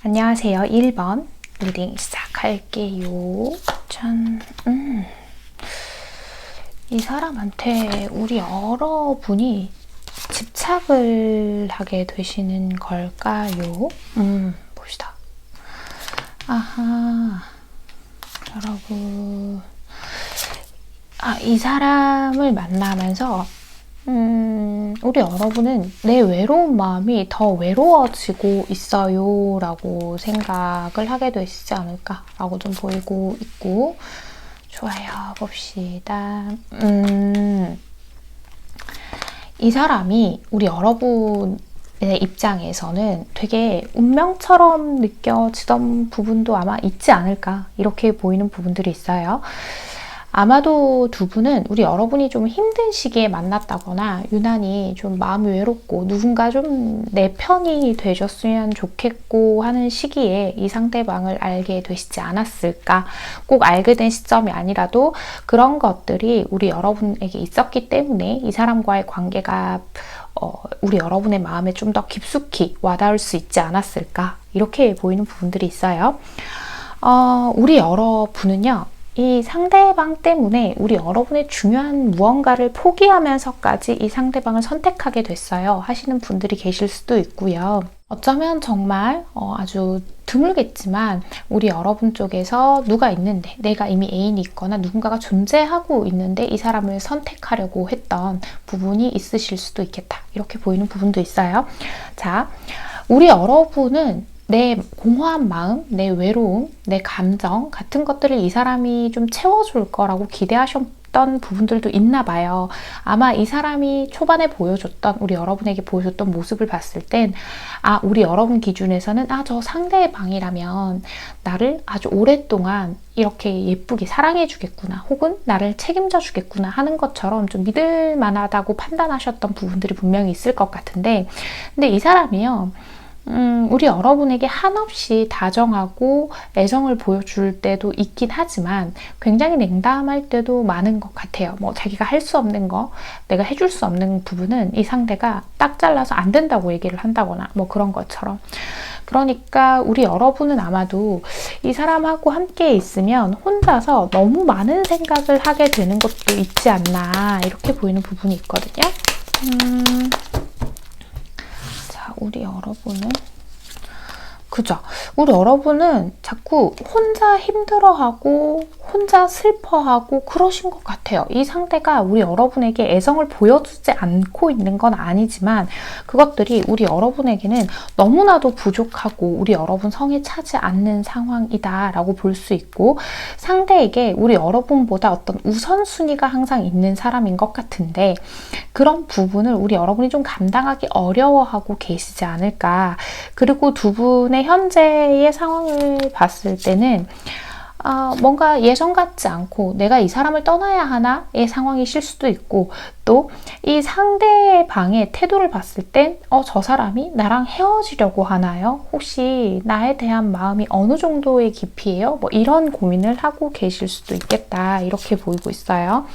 안녕하세요. 1번 리딩 시작할게요. 짠. 이 사람한테 우리 여러분이 집착을 하게 되시는 걸까요? 봅시다. 아하, 여러분. 이 사람을 만나면서 우리 여러분은 내 외로운 마음이 더 외로워지고 있어요 라고 생각을 하게 되시지 않을까 라고 좀 보이고 있고, 좋아요. 봅시다. 이 사람이 우리 여러분의 입장에서는 되게 운명처럼 느껴지던 부분도 아마 있지 않을까, 이렇게 보이는 부분들이 있어요. 아마도 두 분은 우리 여러분이 좀 힘든 시기에 만났다거나 유난히 좀 마음이 외롭고 누군가 좀 내 편이 되셨으면 좋겠고 하는 시기에 이 상대방을 알게 되시지 않았을까. 꼭 알게 된 시점이 아니라도 그런 것들이 우리 여러분에게 있었기 때문에 이 사람과의 관계가 우리 여러분의 마음에 좀 더 깊숙이 와닿을 수 있지 않았을까, 이렇게 보이는 부분들이 있어요. 우리 여러분은요, 이 상대방 때문에 우리 여러분의 중요한 무언가를 포기하면서까지 이 상대방을 선택하게 됐어요 하시는 분들이 계실 수도 있고요. 어쩌면 정말 아주 드물겠지만 우리 여러분 쪽에서 누가 있는데, 내가 이미 애인이 있거나 누군가가 존재하고 있는데 이 사람을 선택하려고 했던 부분이 있으실 수도 있겠다, 이렇게 보이는 부분도 있어요. 자, 우리 여러분은 내 공허한 마음, 내 외로움, 내 감정 같은 것들을 이 사람이 좀 채워줄 거라고 기대하셨던 부분들도 있나 봐요. 아마 이 사람이 초반에 보여줬던, 우리 여러분에게 보여줬던 모습을 봤을 땐 우리 여러분 기준에서는 저 상대방이라면 나를 아주 오랫동안 이렇게 예쁘게 사랑해 주겠구나, 혹은 나를 책임져 주겠구나 하는 것처럼 좀 믿을 만하다고 판단하셨던 부분들이 분명히 있을 것 같은데, 근데 이 사람이요, 우리 여러분에게 한없이 다정하고 애정을 보여줄 때도 있긴 하지만 굉장히 냉담할 때도 많은 것 같아요. 자기가 할 수 없는 거, 내가 해줄 수 없는 부분은 이 상대가 딱 잘라서 안 된다고 얘기를 한다거나 그런 것처럼. 그러니까 우리 여러분은 아마도 이 사람하고 함께 있으면 혼자서 너무 많은 생각을 하게 되는 것도 있지 않나, 이렇게 보이는 부분이 있거든요. 우리 여러분은, 그죠? 우리 여러분은 자꾸 혼자 힘들어하고 혼자 슬퍼하고 그러신 것 같아요. 이 상대가 우리 여러분에게 애정을 보여주지 않고 있는 건 아니지만 그것들이 우리 여러분에게는 너무나도 부족하고 우리 여러분 성에 차지 않는 상황이다 라고 볼 수 있고, 상대에게 우리 여러분보다 어떤 우선순위가 항상 있는 사람인 것 같은데 그런 부분을 우리 여러분이 좀 감당하기 어려워하고 계시지 않을까. 그리고 두 분의 현재의 상황을 봤을 때는 뭔가 예전 같지 않고 내가 이 사람을 떠나야 하나의 상황이실 수도 있고, 또 이 상대방의 태도를 봤을 땐 저 사람이 나랑 헤어지려고 하나요? 혹시 나에 대한 마음이 어느 정도의 깊이예요? 뭐 이런 고민을 하고 계실 수도 있겠다, 이렇게 보이고 있어요.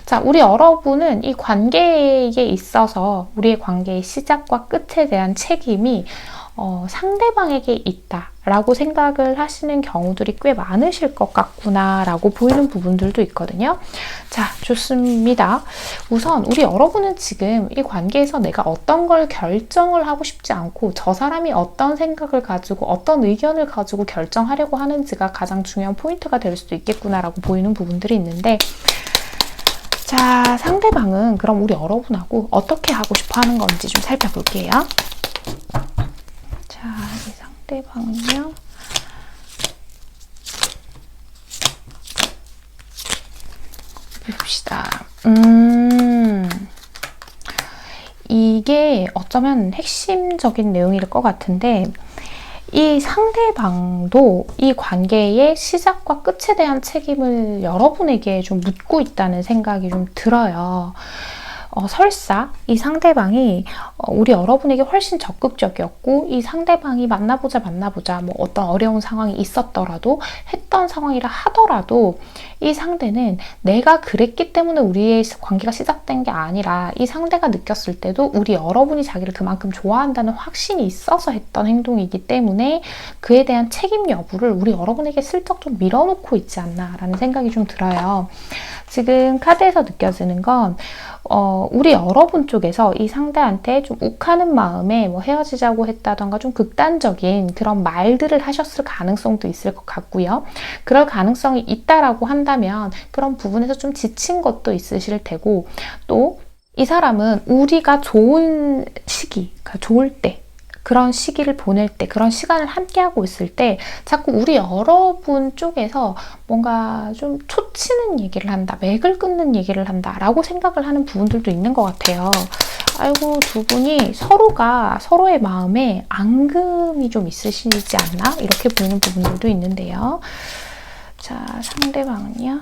자, 우리 여러분은 이 관계에 있어서 우리의 관계의 시작과 끝에 대한 책임이 상대방에게 있다라고 생각을 하시는 경우들이 꽤 많으실 것 같구나라고 보이는 부분들도 있거든요. 자, 좋습니다. 우선 우리 여러분은 지금 이 관계에서 내가 어떤 걸 결정을 하고 싶지 않고 저 사람이 어떤 생각을 가지고 어떤 의견을 가지고 결정하려고 하는지가 가장 중요한 포인트가 될 수도 있겠구나라고 보이는 부분들이 있는데, 자, 상대방은 그럼 우리 여러분하고 어떻게 하고 싶어 하는 건지 좀 살펴볼게요. 자, 이 상대방은요. 봅시다. 이게 어쩌면 핵심적인 내용일 것 같은데, 이 상대방도 이 관계의 시작과 끝에 대한 책임을 여러분에게 좀 묻고 있다는 생각이 좀 들어요. 설사 이 상대방이 우리 여러분에게 훨씬 적극적이었고 이 상대방이 만나보자 뭐 어떤 어려운 상황이 있었더라도 했던 상황이라 하더라도 이 상대는 내가 그랬기 때문에 우리의 관계가 시작된 게 아니라 이 상대가 느꼈을 때도 우리 여러분이 자기를 그만큼 좋아한다는 확신이 있어서 했던 행동이기 때문에 그에 대한 책임 여부를 우리 여러분에게 슬쩍 좀 밀어놓고 있지 않나라는 생각이 좀 들어요. 지금 카드에서 느껴지는 건 우리 여러분 쪽에서 이 상대한테 좀 욱하는 마음에 뭐 헤어지자고 했다던가 좀 극단적인 그런 말들을 하셨을 가능성도 있을 것 같고요. 그럴 가능성이 있다라고 한다면 그런 부분에서 좀 지친 것도 있으실 테고, 또 이 사람은 우리가 좋은 시기, 그러니까 좋을 때 그런 시기를 보낼 때, 그런 시간을 함께하고 있을 때 자꾸 우리 여러분 쪽에서 뭔가 좀 초치는 얘기를 한다, 맥을 끊는 얘기를 한다 라고 생각을 하는 부분들도 있는 것 같아요. 아이고, 두 분이 서로가 서로의 마음에 앙금이 좀 있으시지 않나? 이렇게 보이는 부분들도 있는데요. 자, 상대방은요?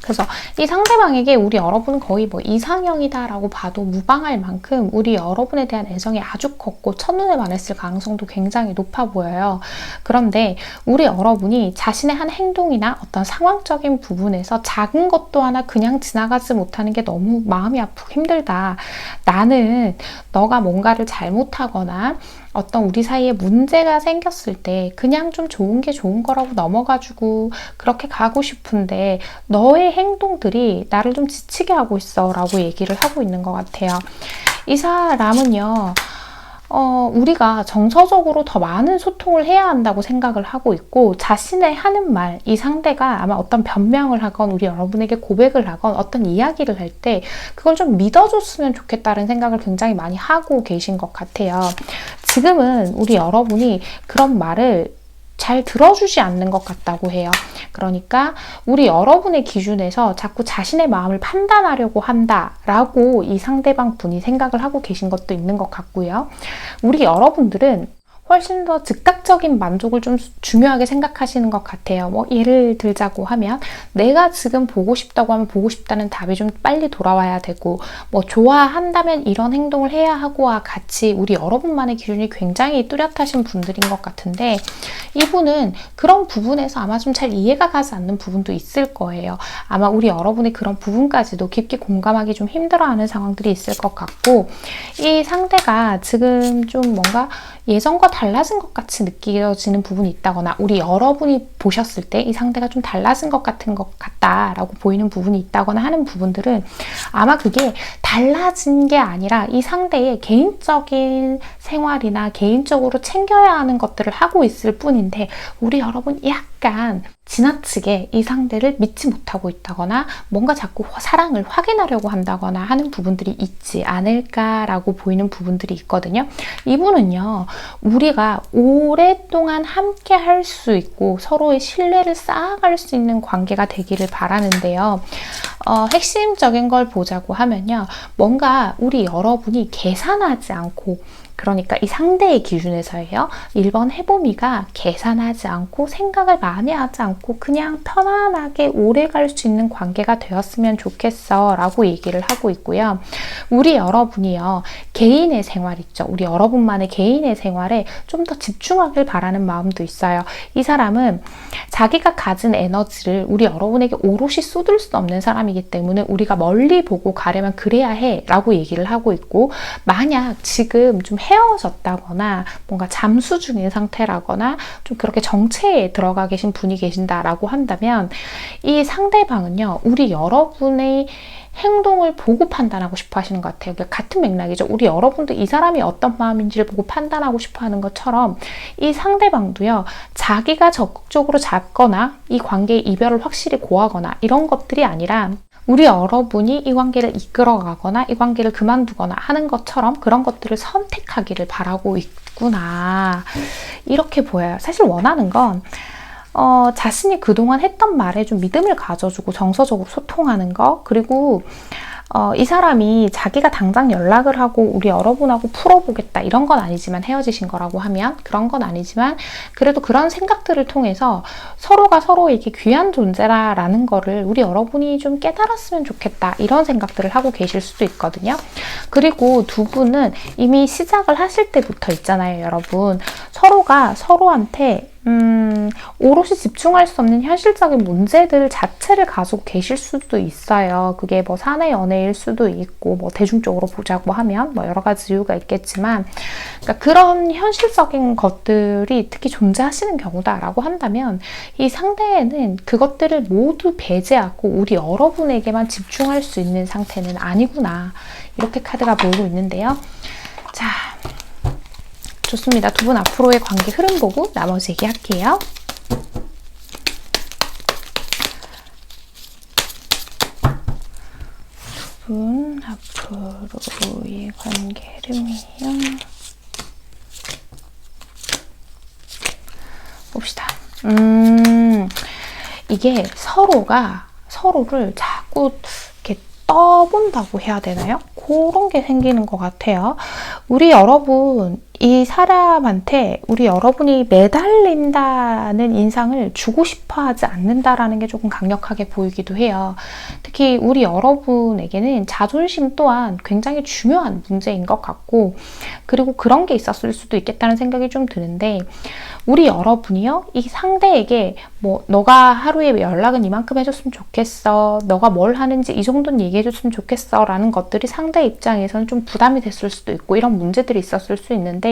그래서 이 상대방에게 우리 여러분은 거의 뭐 이상형이다라고 봐도 무방할 만큼 우리 여러분에 대한 애정이 아주 컸고 첫눈에 반했을 가능성도 굉장히 높아 보여요. 그런데 우리 여러분이 자신의 한 행동이나 어떤 상황적인 부분에서 작은 것도 하나 그냥 지나가지 못하는 게 너무 마음이 아프고 힘들다. 나는 너가 뭔가를 잘못하거나 어떤 우리 사이에 문제가 생겼을 때 그냥 좀 좋은 게 좋은 거라고 넘어가지고 그렇게 가고 싶은데 너의 행동들이 나를 좀 지치게 하고 있어 라고 얘기를 하고 있는 것 같아요. 이 사람은요, 우리가 정서적으로 더 많은 소통을 해야 한다고 생각을 하고 있고, 자신의 하는 말, 이 상대가 아마 어떤 변명을 하건 우리 여러분에게 고백을 하건 어떤 이야기를 할 때 그걸 좀 믿어줬으면 좋겠다는 생각을 굉장히 많이 하고 계신 것 같아요. 지금은 우리 여러분이 그런 말을 잘 들어주지 않는 것 같다고 해요. 그러니까 우리 여러분의 기준에서 자꾸 자신의 마음을 판단하려고 한다라고 이 상대방 분이 생각을 하고 계신 것도 있는 것 같고요. 우리 여러분들은 훨씬 더 즉각적인 만족을 좀 중요하게 생각하시는 것 같아요. 뭐 예를 들자고 하면 내가 지금 보고 싶다고 하면 보고 싶다는 답이 좀 빨리 돌아와야 되고, 뭐 좋아한다면 이런 행동을 해야 하고와 같이 우리 여러분만의 기준이 굉장히 뚜렷하신 분들인 것 같은데, 이분은 그런 부분에서 아마 좀 잘 이해가 가지 않는 부분도 있을 거예요. 아마 우리 여러분의 그런 부분까지도 깊게 공감하기 좀 힘들어하는 상황들이 있을 것 같고, 이 상대가 지금 좀 뭔가 예전과 달라진 것 같이 느껴지는 부분이 있다거나 우리 여러분이 보셨을 때 이 상대가 좀 달라진 것 같다라고 보이는 부분이 있다거나 하는 부분들은 아마 그게 달라진 게 아니라 이 상대의 개인적인 생활이나 개인적으로 챙겨야 하는 것들을 하고 있을 뿐인데 우리 여러분 약간 지나치게 이 상대를 믿지 못하고 있다거나 뭔가 자꾸 사랑을 확인하려고 한다거나 하는 부분들이 있지 않을까라고 보이는 부분들이 있거든요. 이분은요, 우리가 오랫동안 함께 할 수 있고 서로의 신뢰를 쌓아갈 수 있는 관계가 되기를 바라는데요. 핵심적인 걸 보자고 하면요, 뭔가 우리 여러분이 계산하지 않고, 그러니까 이 상대의 기준에서예요. 1번 해보미가 계산하지 않고 생각을 많이 하지 않고 그냥 편안하게 오래 갈 수 있는 관계가 되었으면 좋겠어 라고 얘기를 하고 있고요. 우리 여러분이요, 개인의 생활 있죠. 우리 여러분만의 개인의 생활에 좀 더 집중하길 바라는 마음도 있어요. 이 사람은 자기가 가진 에너지를 우리 여러분에게 오롯이 쏟을 수 없는 사람이기 때문에 우리가 멀리 보고 가려면 그래야 해 라고 얘기를 하고 있고, 만약 지금 좀 헤어졌다거나 뭔가 잠수 중인 상태라거나 좀 그렇게 정체에 들어가 계신 분이 계신다라고 한다면 이 상대방은요, 우리 여러분의 행동을 보고 판단하고 싶어 하시는 것 같아요. 그러니까 같은 맥락이죠. 우리 여러분도 이 사람이 어떤 마음인지를 보고 판단하고 싶어 하는 것처럼 이 상대방도요, 자기가 적극적으로 잡거나 이 관계의 이별을 확실히 고하거나 이런 것들이 아니라 우리 여러분이 이 관계를 이끌어가거나 이 관계를 그만두거나 하는 것처럼 그런 것들을 선택하기를 바라고 있구나, 이렇게 보여요. 사실 원하는 건 자신이 그동안 했던 말에 좀 믿음을 가져주고 정서적으로 소통하는 거, 그리고 이 사람이 자기가 당장 연락을 하고 우리 여러분하고 풀어보겠다 이런 건 아니지만, 헤어지신 거라고 하면 그런 건 아니지만 그래도 그런 생각들을 통해서 서로가 서로에게 귀한 존재라는 거를 우리 여러분이 좀 깨달았으면 좋겠다 이런 생각들을 하고 계실 수도 있거든요. 그리고 두 분은 이미 시작을 하실 때부터 있잖아요, 여러분. 서로가 서로한테 오롯이 집중할 수 없는 현실적인 문제들 자체를 가지고 계실 수도 있어요. 그게 뭐 사내 연애일 수도 있고, 뭐 대중적으로 보자고 하면 뭐 여러 가지 이유가 있겠지만, 그러니까 그런 현실적인 것들이 특히 존재하시는 경우다라고 한다면 이 상대에는 그것들을 모두 배제하고 우리 여러분에게만 집중할 수 있는 상태는 아니구나, 이렇게 카드가 보이고 있는데요. 자, 좋습니다. 두 분 앞으로의 관계 흐름 보고 나머지 얘기할게요. 두 분 앞으로의 관계 흐름이요. 봅시다. 이게 서로가 서로를 자꾸 이렇게 떠본다고 해야 되나요? 그런 게 생기는 것 같아요. 우리 여러분, 이 사람한테 우리 여러분이 매달린다는 인상을 주고 싶어 하지 않는다라는 게 조금 강력하게 보이기도 해요. 특히 우리 여러분에게는 자존심 또한 굉장히 중요한 문제인 것 같고, 그리고 그런 게 있었을 수도 있겠다는 생각이 좀 드는데, 우리 여러분이요, 이 상대에게 뭐 너가 하루에 연락은 이만큼 해줬으면 좋겠어, 너가 뭘 하는지 이 정도는 얘기해줬으면 좋겠어 라는 것들이 상대 입장에서는 좀 부담이 됐을 수도 있고 이런 문제들이 있었을 수 있는데,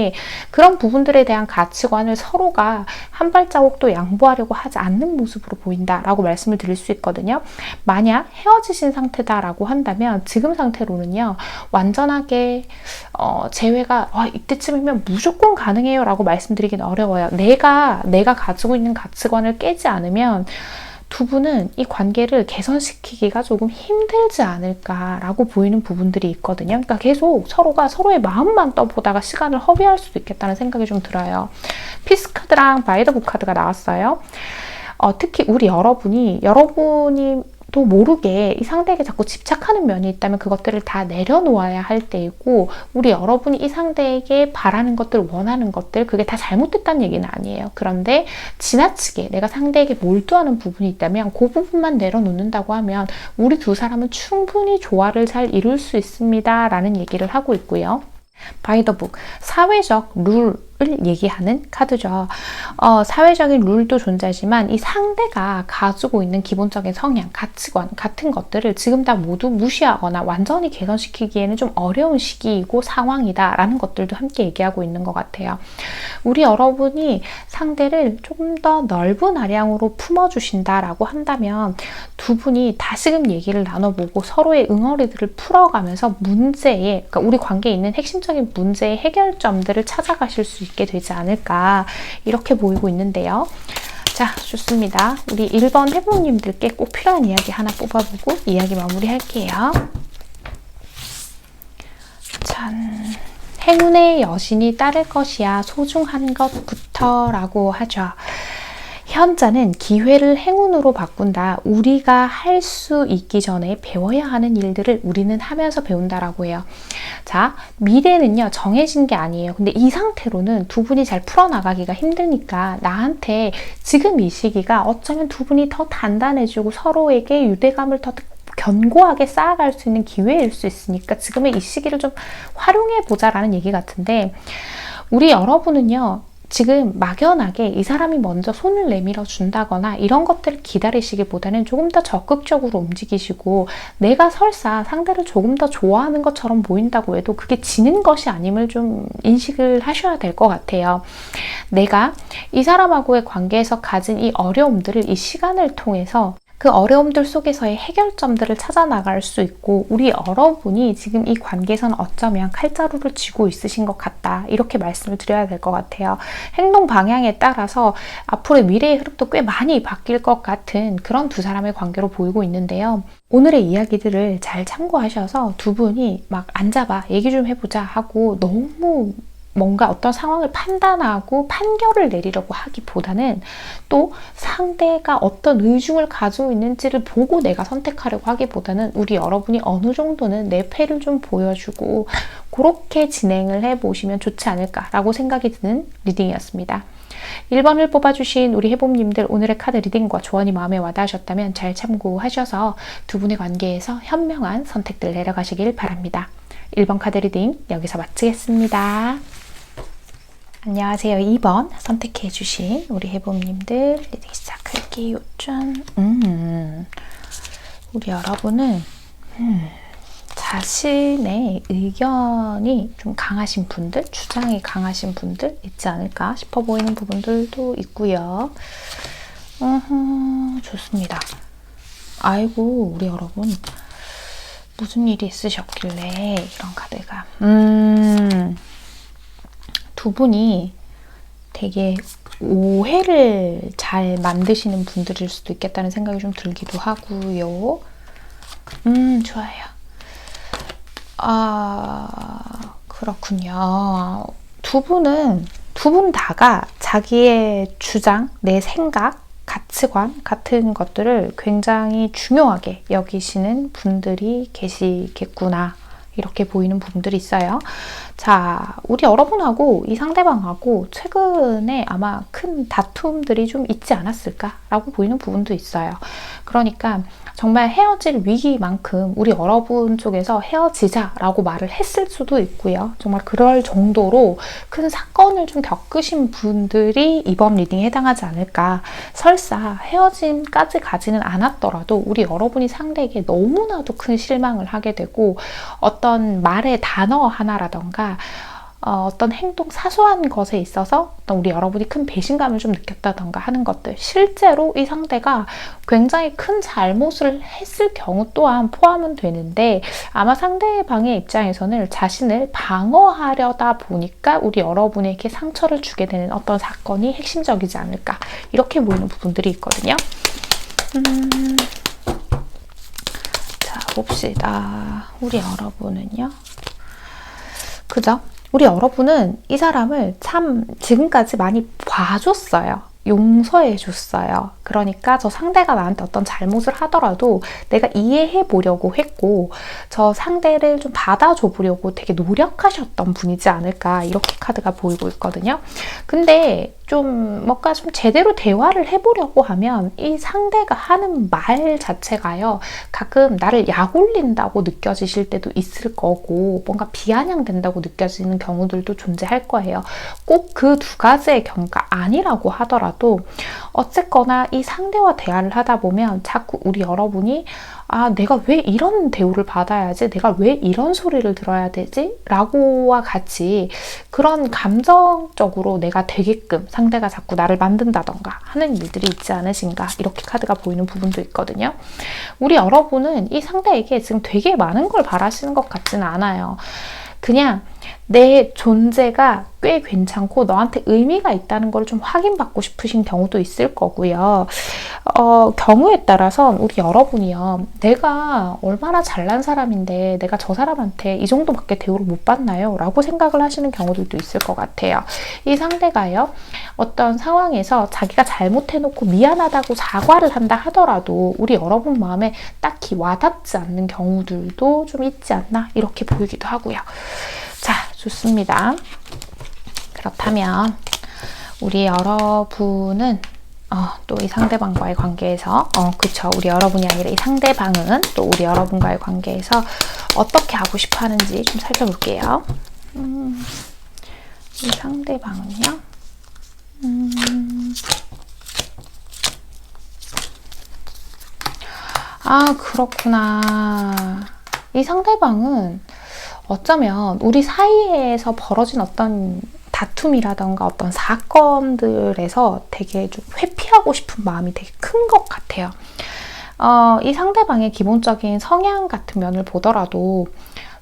그런 부분들에 대한 가치관을 서로가 한 발자국도 양보하려고 하지 않는 모습으로 보인다라고 말씀을 드릴 수 있거든요. 만약 헤어지신 상태다라고 한다면 지금 상태로는요, 완전하게 재회가 이때쯤이면 무조건 가능해요 라고 말씀드리긴 어려워요. 내가 가지고 있는 가치관을 깨지 않으면 두 분은 이 관계를 개선시키기가 조금 힘들지 않을까라고 보이는 부분들이 있거든요. 그러니까 계속 서로가 서로의 마음만 떠보다가 시간을 허비할 수도 있겠다는 생각이 좀 들어요. 피스 카드랑 바이 더 북 카드가 나왔어요. 특히 우리 여러분이 또 모르게 이 상대에게 자꾸 집착하는 면이 있다면 그것들을 다 내려놓아야 할 때이고, 우리 여러분이 이 상대에게 바라는 것들, 원하는 것들, 그게 다 잘못됐다는 얘기는 아니에요. 그런데 지나치게 내가 상대에게 몰두하는 부분이 있다면 그 부분만 내려놓는다고 하면 우리 두 사람은 충분히 조화를 잘 이룰 수 있습니다 라는 얘기를 하고 있고요. 바이 더 북, 사회적 룰을 얘기하는 카드죠. 사회적인 룰도 존재하지만 이 상대가 가지고 있는 기본적인 성향, 가치관 같은 것들을 지금 다 모두 무시하거나 완전히 개선시키기에는 좀 어려운 시기이고 상황이다라는 것들도 함께 얘기하고 있는 것 같아요. 우리 여러분이 상대를 조금 더 넓은 아량으로 품어주신다라고 한다면 두 분이 다시금 얘기를 나눠보고 서로의 응어리들을 풀어가면서 문제에, 그러니까 우리 관계에 있는 핵심적인 문제의 해결점들을 찾아가실 수 있게 되지 않을까 이렇게 보이고 있는데요. 자, 좋습니다. 우리 1번 해부님들께 꼭 필요한 이야기 하나 뽑아보고 이야기 마무리할게요. 짠. 행운의 여신이 따를 것이야 소중한 것부터 라고 하죠. 현자는 기회를 행운으로 바꾼다. 우리가 할 수 있기 전에 배워야 하는 일들을 우리는 하면서 배운다라고 해요. 자, 미래는요 정해진 게 아니에요. 근데 이 상태로는 두 분이 잘 풀어나가기가 힘드니까 나한테 지금 이 시기가 어쩌면 두 분이 더 단단해지고 서로에게 유대감을 더 견고하게 쌓아갈 수 있는 기회일 수 있으니까 지금의 이 시기를 좀 활용해 보자라는 얘기 같은데, 우리 여러분은요 지금 막연하게 이 사람이 먼저 손을 내밀어 준다거나 이런 것들을 기다리시기보다는 조금 더 적극적으로 움직이시고, 내가 설사 상대를 조금 더 좋아하는 것처럼 보인다고 해도 그게 지는 것이 아님을 좀 인식을 하셔야 될 것 같아요. 내가 이 사람하고의 관계에서 가진 이 어려움들을 이 시간을 통해서 그 어려움들 속에서의 해결점들을 찾아 나갈 수 있고, 우리 여러분이 지금 이 관계에서는 어쩌면 칼자루를 쥐고 있으신 것 같다 이렇게 말씀을 드려야 될 것 같아요. 행동 방향에 따라서 앞으로의 미래의 흐름도 꽤 많이 바뀔 것 같은 그런 두 사람의 관계로 보이고 있는데요. 오늘의 이야기들을 잘 참고하셔서 두 분이 막 앉아봐 얘기 좀 해보자 하고 너무 뭔가 어떤 상황을 판단하고 판결을 내리려고 하기보다는 또 상대가 어떤 의중을 가지고 있는지를 보고 내가 선택하려고 하기보다는 우리 여러분이 어느 정도는 내 패를 좀 보여주고 그렇게 진행을 해보시면 좋지 않을까라고 생각이 드는 리딩이었습니다. 1번을 뽑아주신 우리 해봄님들, 오늘의 카드 리딩과 조언이 마음에 와닿으셨다면 잘 참고하셔서 두 분의 관계에서 현명한 선택들 내려가시길 바랍니다. 1번 카드 리딩 여기서 마치겠습니다. 안녕하세요. 2번 선택해주신 우리 해봄님들 리딩 시작할게요. 짠. 우리 여러분은 자신의 의견이 좀 강하신 분들, 주장이 강하신 분들 있지 않을까 싶어 보이는 부분들도 있고요. 좋습니다. 아이고, 우리 여러분 무슨 일이 있으셨길래 이런 카드가. 두 분이 되게 오해를 잘 만드시는 분들일 수도 있겠다는 생각이 좀 들기도 하고요. 좋아요. 그렇군요. 두 분 다가 자기의 주장, 내 생각, 가치관 같은 것들을 굉장히 중요하게 여기시는 분들이 계시겠구나. 이렇게 보이는 부분들이 있어요. 자, 우리 여러분하고 이 상대방하고 최근에 아마 큰 다툼들이 좀 있지 않았을까라고 보이는 부분도 있어요. 그러니까 정말 헤어질 위기만큼 우리 여러분 쪽에서 헤어지자라고 말을 했을 수도 있고요. 정말 그럴 정도로 큰 사건을 좀 겪으신 분들이 이번 리딩에 해당하지 않을까. 설사 헤어짐까지 가지는 않았더라도 우리 여러분이 상대에게 너무나도 큰 실망을 하게 되고, 어떤 말의 단어 하나라던가 어떤 행동, 사소한 것에 있어서 어떤 우리 여러분이 큰 배신감을 좀 느꼈다던가 하는 것들, 실제로 이 상대가 굉장히 큰 잘못을 했을 경우 또한 포함은 되는데, 아마 상대방의 입장에서는 자신을 방어하려다 보니까 우리 여러분에게 상처를 주게 되는 어떤 사건이 핵심적이지 않을까 이렇게 보이는 부분들이 있거든요. 자, 봅시다. 우리 여러분은요, 그죠? 우리 여러분은 이 사람을 참 지금까지 많이 봐줬어요. 용서해 줬어요. 그러니까 저 상대가 나한테 어떤 잘못을 하더라도 내가 이해해 보려고 했고 저 상대를 좀 받아줘 보려고 되게 노력하셨던 분이지 않을까 이렇게 카드가 보이고 있거든요. 근데 좀 뭔가 좀 제대로 대화를 해보려고 하면 이 상대가 하는 말 자체가요. 가끔 나를 약올린다고 느껴지실 때도 있을 거고 뭔가 비아냥된다고 느껴지는 경우들도 존재할 거예요. 꼭 그 두 가지의 경우가 아니라고 하더라도 어쨌거나 이 상대와 대화를 하다 보면 자꾸 우리 여러분이 내가 왜 이런 대우를 받아야지? 내가 왜 이런 소리를 들어야 되지? 라고와 같이 그런 감정적으로 내가 되게끔 상대가 자꾸 나를 만든다던가 하는 일들이 있지 않으신가 이렇게 카드가 보이는 부분도 있거든요. 우리 여러분은 이 상대에게 지금 되게 많은 걸 바라시는 것 같지는 않아요. 그냥 내 존재가 꽤 괜찮고 너한테 의미가 있다는 걸 좀 확인받고 싶으신 경우도 있을 거고요. 경우에 따라선 우리 여러분이요. 내가 얼마나 잘난 사람인데 내가 저 사람한테 이 정도밖에 대우를 못 받나요? 라고 생각을 하시는 경우들도 있을 것 같아요. 이 상대가요. 어떤 상황에서 자기가 잘못해놓고 미안하다고 사과를 한다 하더라도 우리 여러분 마음에 딱히 와닿지 않는 경우들도 좀 있지 않나 이렇게 보이기도 하고요. 자, 좋습니다. 그렇다면 우리 여러분은 또 이 상대방과의 관계에서 그쵸, 우리 여러분이 아니라 이 상대방은 또 우리 여러분과의 관계에서 어떻게 하고 싶어 하는지 좀 살펴볼게요. 이 상대방은요. 그렇구나. 이 상대방은 어쩌면 우리 사이에서 벌어진 어떤 다툼이라던가 어떤 사건들에서 되게 좀 회피하고 싶은 마음이 되게 큰 것 같아요. 이 상대방의 기본적인 성향 같은 면을 보더라도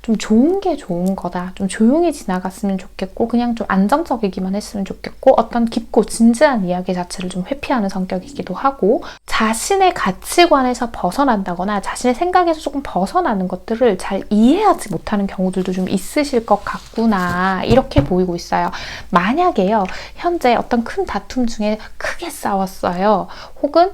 좀 좋은 게 좋은 거다. 좀 조용히 지나갔으면 좋겠고 그냥 좀 안정적이기만 했으면 좋겠고 어떤 깊고 진지한 이야기 자체를 좀 회피하는 성격이기도 하고 자신의 가치관에서 벗어난다거나 자신의 생각에서 조금 벗어나는 것들을 잘 이해하지 못하는 경우들도 좀 있으실 것 같구나 이렇게 보이고 있어요. 만약에요. 현재 어떤 큰 다툼 중에 크게 싸웠어요. 혹은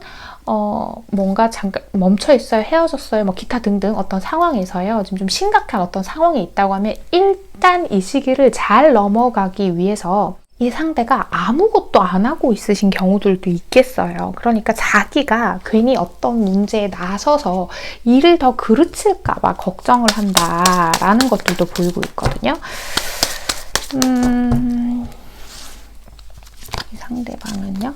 뭔가 잠깐 멈춰 있어요, 헤어졌어요, 뭐 기타 등등 어떤 상황에서요, 지금 좀 심각한 어떤 상황이 있다고 하면 일단 이 시기를 잘 넘어가기 위해서 이 상대가 아무것도 안 하고 있으신 경우들도 있겠어요. 그러니까 자기가 괜히 어떤 문제에 나서서 일을 더 그르칠까 봐 걱정을 한다라는 것들도 보이고 있거든요. 이 상대방은요.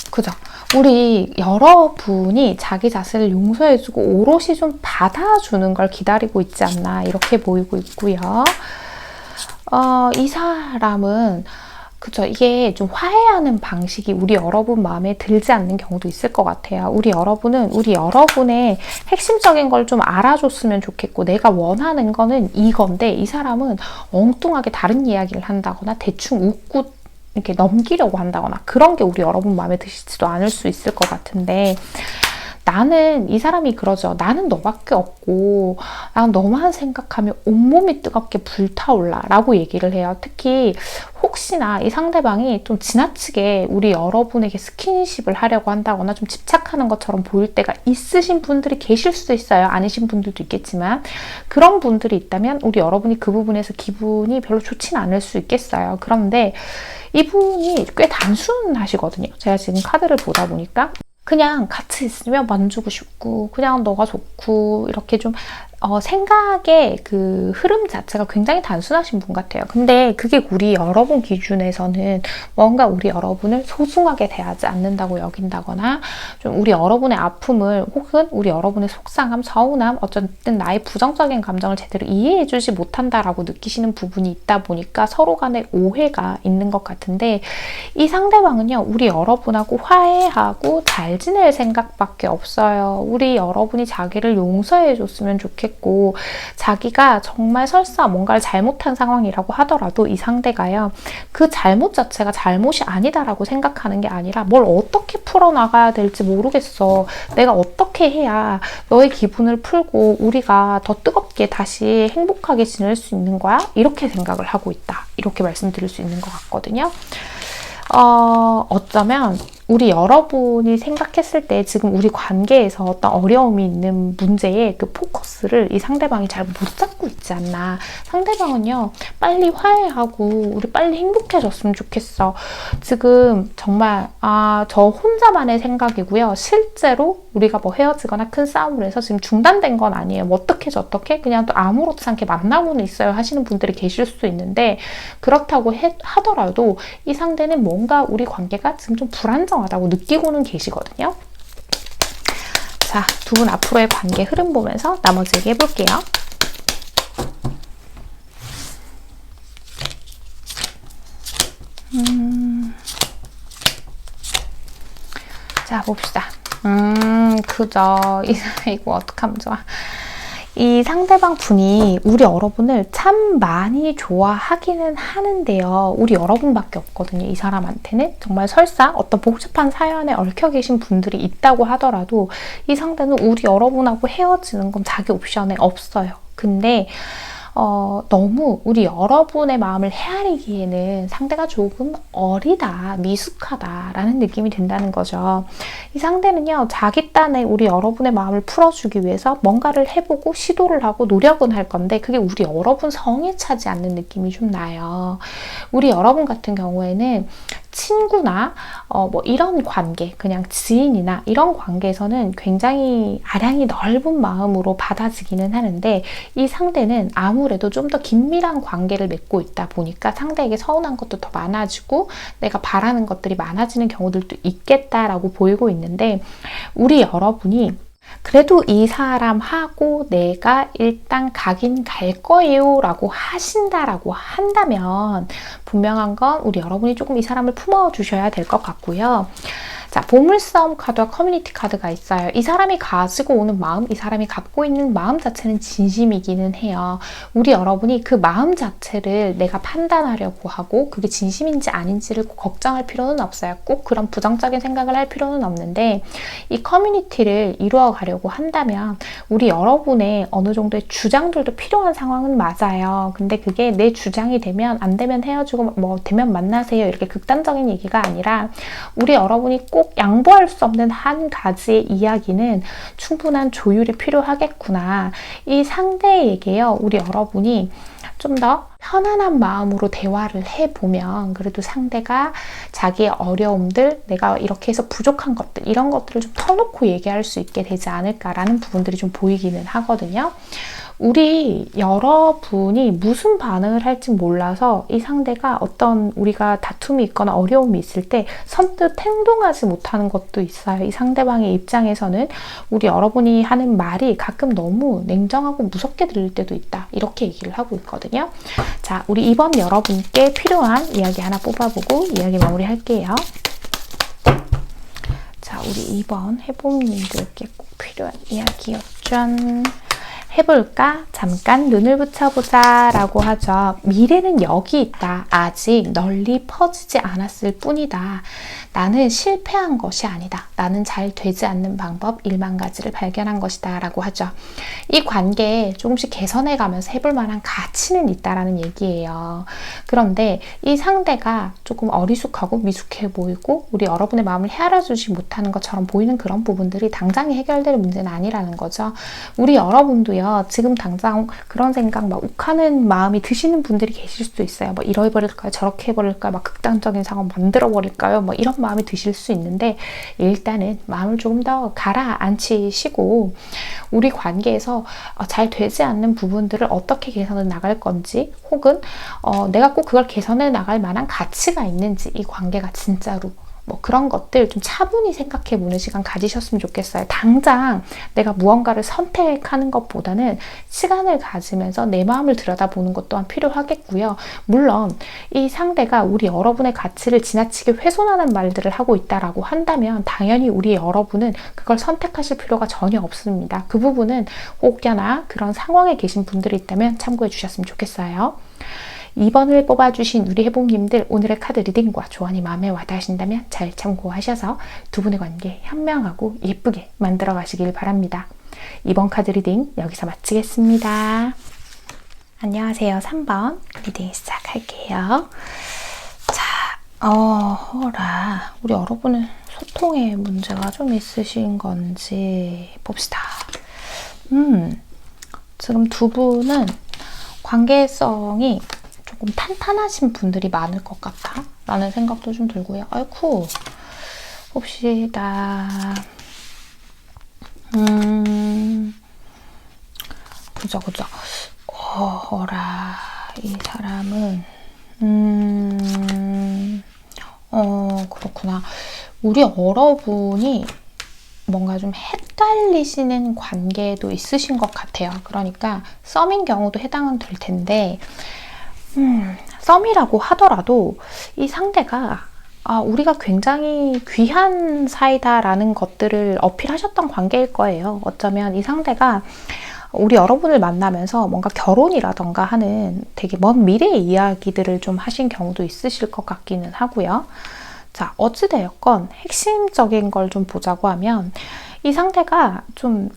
그죠? 우리 여러분이 자기 자신을 용서해주고 오롯이 좀 받아주는 걸 기다리고 있지 않나 이렇게 보이고 있고요. 이 사람은 그쵸. 이게 좀 화해하는 방식이 우리 여러분 마음에 들지 않는 경우도 있을 것 같아요. 우리 여러분은 우리 여러분의 핵심적인 걸 좀 알아줬으면 좋겠고 내가 원하는 거는 이건데 이 사람은 엉뚱하게 다른 이야기를 한다거나 대충 웃고 이렇게 넘기려고 한다거나 그런 게 우리 여러분 마음에 드시지도 않을 수 있을 것 같은데 나는 이 사람이 그러죠. 나는 너밖에 없고 난 너만 생각하면 온몸이 뜨겁게 불타올라 라고 얘기를 해요. 특히 혹시나 이 상대방이 좀 지나치게 우리 여러분에게 스킨십을 하려고 한다거나 좀 집착하는 것처럼 보일 때가 있으신 분들이 계실 수도 있어요. 아니신 분들도 있겠지만 그런 분들이 있다면 우리 여러분이 그 부분에서 기분이 별로 좋진 않을 수 있겠어요. 그런데 이분이 꽤 단순하시거든요. 제가 지금 카드를 보다 보니까 그냥 같이 있으면 만지고 싶고 그냥 너가 좋고 이렇게 좀 생각의 그 흐름 자체가 굉장히 단순하신 분 같아요. 근데 그게 우리 여러분 기준에서는 뭔가 우리 여러분을 소중하게 대하지 않는다고 여긴다거나 좀 우리 여러분의 아픔을 혹은 우리 여러분의 속상함, 서운함, 어쨌든 나의 부정적인 감정을 제대로 이해해주지 못한다라고 느끼시는 부분이 있다 보니까 서로 간의 오해가 있는 것 같은데 이 상대방은요. 우리 여러분하고 화해하고 잘 지낼 생각밖에 없어요. 우리 여러분이 자기를 용서해줬으면 좋겠고 자기가 정말 설사 뭔가를 잘못한 상황이라고 하더라도 이 상대가요. 그 잘못 자체가 잘못이 아니다라고 생각하는 게 아니라 뭘 어떻게 풀어나가야 될지 모르겠어. 내가 어떻게 해야 너의 기분을 풀고 우리가 더 뜨겁게 다시 행복하게 지낼 수 있는 거야? 이렇게 생각을 하고 있다. 이렇게 말씀드릴 수 있는 것 같거든요. 어쩌면 우리 여러분이 생각했을 때 지금 우리 관계에서 어떤 어려움이 있는 문제에 그 포커스를 이 상대방이 잘 못 잡고 있지 않나. 상대방은요, 빨리 화해하고 우리 빨리 행복해졌으면 좋겠어. 지금 정말 저 혼자만의 생각이고요. 실제로 우리가 뭐 헤어지거나 큰 싸움을 해서 지금 중단된 건 아니에요. 뭐 어떻게 저떻게 그냥 또 아무렇지 않게 만나고는 있어요 하시는 분들이 계실 수 있는데, 그렇다고 하더라도 이 상대는 뭔가 우리 관계가 지금 좀 불안정하다고 느끼고는 계시거든요. 자, 두 분 앞으로의 관계 흐름 보면서 나머지 얘기해볼게요. 자, 봅시다. 그죠. 이거 어떡하면 좋아. 이 상대방 분이 우리 여러분을 참 많이 좋아하기는 하는데요. 우리 여러분밖에 없거든요. 이 사람한테는 정말 설사 어떤 복잡한 사연에 얽혀 계신 분들이 있다고 하더라도 이 상대는 우리 여러분하고 헤어지는 건 자기 옵션에 없어요. 근데 너무 우리 여러분의 마음을 헤아리기에는 상대가 조금 어리다, 미숙하다라는 느낌이 든다는 거죠. 이 상대는요, 자기 딴에 우리 여러분의 마음을 풀어주기 위해서 뭔가를 해보고 시도를 하고 노력은 할 건데 그게 우리 여러분 성에 차지 않는 느낌이 좀 나요. 우리 여러분 같은 경우에는 친구나 뭐 이런 관계, 그냥 지인이나 이런 관계에서는 굉장히 아량이 넓은 마음으로 받아지기는 하는데, 이 상대는 아무래도 좀 더 긴밀한 관계를 맺고 있다 보니까 상대에게 서운한 것도 더 많아지고 내가 바라는 것들이 많아지는 경우들도 있겠다라고 보이고 있는데, 우리 여러분이 그래도 이 사람하고 내가 일단 가긴 갈 거예요 라고 하신다라고 한다면 분명한 건 우리 여러분이 조금 이 사람을 품어주셔야 될 것 같고요. 자, 보물싸움 카드와 커뮤니티 카드가 있어요. 이 사람이 가지고 오는 마음, 이 사람이 갖고 있는 마음 자체는 진심이기는 해요. 우리 여러분이 그 마음 자체를 내가 판단하려고 하고 그게 진심인지 아닌지를 꼭 걱정할 필요는 없어요. 꼭 그런 부정적인 생각을 할 필요는 없는데, 이 커뮤니티를 이루어 가려고 한다면 우리 여러분의 어느 정도의 주장들도 필요한 상황은 맞아요. 근데 그게 내 주장이 되면 안 되면 헤어지고 뭐 되면 만나세요 이렇게 극단적인 얘기가 아니라, 우리 여러분이 꼭 양보할 수 없는 한 가지의 이야기는 충분한 조율이 필요하겠구나. 이 상대에게요, 우리 여러분이 좀 더 편안한 마음으로 대화를 해보면 그래도 상대가 자기의 어려움들, 내가 이렇게 해서 부족한 것들, 이런 것들을 좀 터놓고 얘기할 수 있게 되지 않을까라는 부분들이 좀 보이기는 하거든요. 우리 여러분이 무슨 반응을 할지 몰라서 이 상대가 어떤 우리가 다툼이 있거나 어려움이 있을 때 선뜻 행동하지 못하는 것도 있어요. 이 상대방의 입장에서는 우리 여러분이 하는 말이 가끔 너무 냉정하고 무섭게 들릴 때도 있다, 이렇게 얘기를 하고 있거든요. 자, 우리 이번 여러분께 필요한 이야기 하나 뽑아보고 이야기 마무리할게요. 자, 우리 2번 해봄님들께 꼭 필요한 이야기였죠. 해볼까? 잠깐 눈을 붙여보자 라고 하죠. 미래는 여기 있다. 아직 널리 퍼지지 않았을 뿐이다. 나는 실패한 것이 아니다. 나는 잘 되지 않는 방법 1만 가지를 발견한 것이다 라고 하죠. 이 관계에 조금씩 개선해가면서 해볼 만한 가치는 있다라는 얘기예요. 그런데 이 상대가 조금 어리숙하고 미숙해 보이고 우리 여러분의 마음을 헤아려주지 못하는 것처럼 보이는 그런 부분들이 당장에 해결될 문제는 아니라는 거죠. 우리 여러분도요, 지금 당장 그런 생각 막 욱하는 마음이 드시는 분들이 계실 수도 있어요. 뭐 이러 해버릴까요? 저렇게 해버릴까요? 막 극단적인 상황 만들어버릴까요? 뭐 이런 마음이 드실 수 있는데, 일단은 마음을 조금 더 가라앉히시고 우리 관계에서 잘 되지 않는 부분들을 어떻게 개선해 나갈 건지, 혹은 내가 꼭 그걸 개선해 나갈 만한 가치가 있는지, 이 관계가 진짜로 뭐 그런 것들 좀 차분히 생각해 보는 시간 가지셨으면 좋겠어요. 당장 내가 무언가를 선택하는 것보다는 시간을 가지면서 내 마음을 들여다보는 것 또한 필요하겠고요. 물론 이 상대가 우리 여러분의 가치를 지나치게 훼손하는 말들을 하고 있다라고 한다면 당연히 우리 여러분은 그걸 선택하실 필요가 전혀 없습니다. 그 부분은 혹여나 그런 상황에 계신 분들이 있다면 참고해 주셨으면 좋겠어요. 2번을 뽑아주신 우리 해봉님들, 오늘의 카드 리딩과 조언이 마음에 와닿으신다면 잘 참고하셔서 두 분의 관계 현명하고 예쁘게 만들어 가시길 바랍니다. 2번 카드 리딩 여기서 마치겠습니다. 안녕하세요. 3번 리딩 시작할게요. 자, 우리 여러분은 소통에 문제가 좀 있으신 건지 봅시다. 지금 두 분은 관계성이 조금 탄탄하신 분들이 많을 것 같아 라는 생각도 좀 들고요. 아이쿠, 봅시다. 그죠. 어라, 이 사람은 그렇구나. 우리 여러분이 뭔가 좀 헷갈리시는 관계도 있으신 것 같아요. 그러니까 썸인 경우도 해당은 될 텐데 썸이라고 하더라도 이 상대가 우리가 굉장히 귀한 사이다라는 것들을 어필하셨던 관계일 거예요. 어쩌면 이 상대가 우리 여러분을 만나면서 뭔가 결혼이라던가 하는 되게 먼 미래의 이야기들을 좀 하신 경우도 있으실 것 같기는 하고요. 자, 어찌되었건 핵심적인 걸 좀 보자고 하면 이 상대가 좀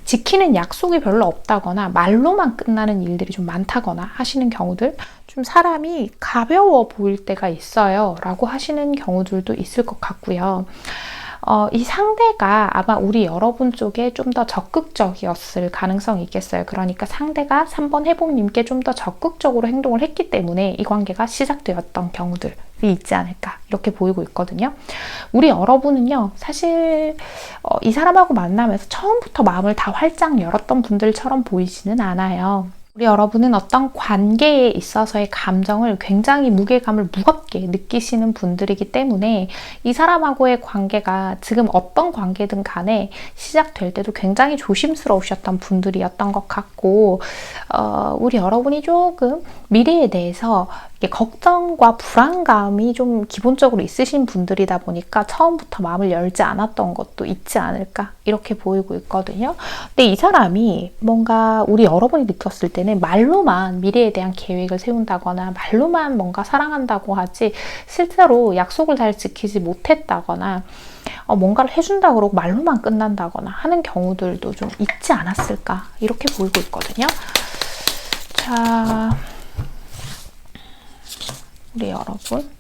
지키는 약속이 별로 없다거나 말로만 끝나는 일들이 좀 많다거나 하시는 경우들, 좀 사람이 가벼워 보일 때가 있어요 라고 하시는 경우들도 있을 것 같고요. 이 상대가 아마 우리 여러분 쪽에 좀 더 적극적이었을 가능성이 있겠어요. 그러니까 상대가 3번 해복님께 좀 더 적극적으로 행동을 했기 때문에 이 관계가 시작되었던 경우들이 있지 않을까 이렇게 보이고 있거든요. 우리 여러분은요, 사실 이 사람하고 만나면서 처음부터 마음을 다 활짝 열었던 분들처럼 보이지는 않아요. 우리 여러분은 어떤 관계에 있어서의 감정을 굉장히 무게감을 무겁게 느끼시는 분들이기 때문에 이 사람하고의 관계가 지금 어떤 관계든 간에 시작될 때도 굉장히 조심스러우셨던 분들이었던 것 같고, 우리 여러분이 조금 미래에 대해서 걱정과 불안감이 좀 기본적으로 있으신 분들이다 보니까 처음부터 마음을 열지 않았던 것도 있지 않을까 이렇게 보이고 있거든요. 근데 이 사람이 뭔가 우리 여러분이 느꼈을 때는 말로만 미래에 대한 계획을 세운다거나 말로만 뭔가 사랑한다고 하지 실제로 약속을 잘 지키지 못했다거나 뭔가를 해준다 그러고 말로만 끝난다거나 하는 경우들도 좀 있지 않았을까 이렇게 보이고 있거든요. 자, 우리 여러분,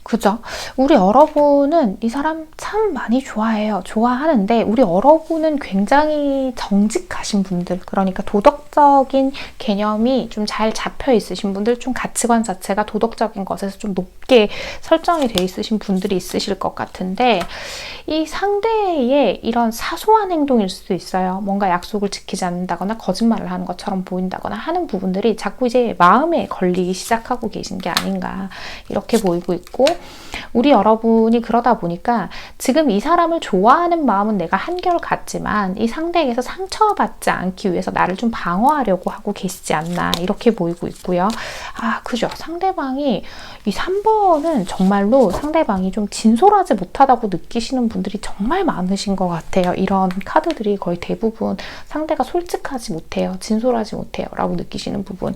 그죠? 우리 여러분은 이 사람 참 많이 좋아해요. 좋아하는데 우리 여러분은 굉장히 정직하신 분들, 그러니까 도덕적인 개념이 좀 잘 잡혀 있으신 분들, 좀 가치관 자체가 도덕적인 것에서 좀 높게 설정이 돼 있으신 분들이 있으실 것 같은데, 이 상대의 이런 사소한 행동일 수도 있어요. 뭔가 약속을 지키지 않는다거나 거짓말을 하는 것처럼 보인다거나 하는 부분들이 자꾸 이제 마음에 걸리기 시작하고 계신 게 아닌가 이렇게 보이고 있고, 우리 여러분이 그러다 보니까 지금 이 사람을 좋아하는 마음은 내가 한결 같지만 이 상대에게서 상처받지 않기 위해서 나를 좀 방어하려고 하고 계시지 않나 이렇게 보이고 있고요. 그죠. 상대방이 이 3번은 정말로 상대방이 좀 진솔하지 못하다고 느끼시는 분들이 정말 많으신 것 같아요. 이런 카드들이 거의 대부분 상대가 솔직하지 못해요. 진솔하지 못해요. 라고 느끼시는 부분.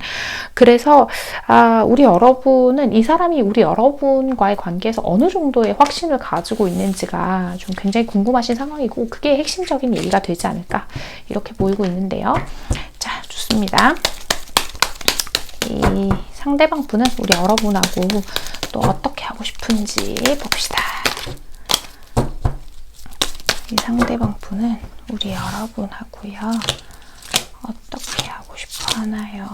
그래서 우리 여러분은 이 사람이 우리 여러분과의 관계에서 어느 정도의 확신을 가지고 있는지가 좀 굉장히 궁금하신 상황이고, 그게 핵심적인 얘기가 되지 않을까 이렇게 보이고 있는데요. 자, 좋습니다. 이 상대방 분은 우리 여러분하고 또 어떻게 하고 싶은지 봅시다. 이 상대방 분은 우리 여러분하고요 어떻게 하고 싶어 하나요?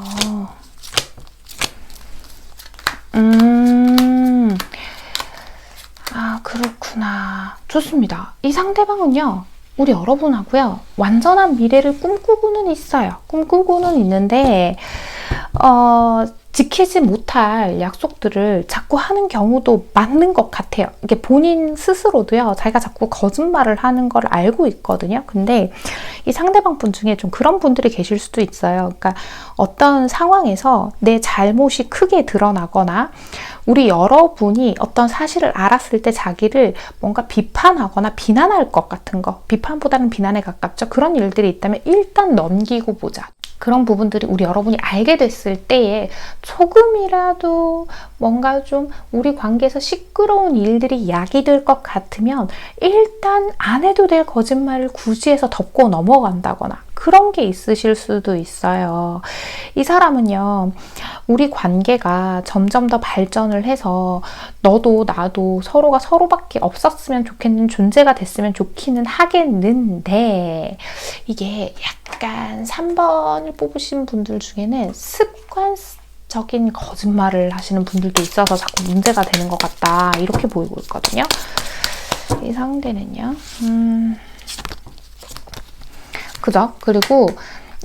그렇구나. 좋습니다. 이 상대방은요, 우리 여러분하고요 완전한 미래를 꿈꾸고는 있어요. 꿈꾸고는 있는데 지키지 못할 약속들을 자꾸 하는 경우도 많은 것 같아요. 이게 본인 스스로도요, 자기가 자꾸 거짓말을 하는 걸 알고 있거든요. 근데 이 상대방 분 중에 좀 그런 분들이 계실 수도 있어요. 그러니까 어떤 상황에서 내 잘못이 크게 드러나거나 우리 여러분이 어떤 사실을 알았을 때 자기를 뭔가 비판하거나 비난할 것 같은 거, 비판보다는 비난에 가깝죠. 그런 일들이 있다면 일단 넘기고 보자. 그런 부분들이 우리 여러분이 알게 됐을 때에 조금이라도 뭔가 좀 우리 관계에서 시끄러운 일들이 야기될 것 같으면 일단 안 해도 될 거짓말을 굳이 해서 덮고 넘어간다거나 그런 게 있으실 수도 있어요. 이 사람은요, 우리 관계가 점점 더 발전을 해서 너도 나도 서로가 서로밖에 없었으면 좋겠는 존재가 됐으면 좋기는 하겠는데, 이게 약간 3번을 뽑으신 분들 중에는 습관적인 거짓말을 하시는 분들도 있어서 자꾸 문제가 되는 것 같다, 이렇게 보이고 있거든요. 이 상대는요, 그죠? 그리고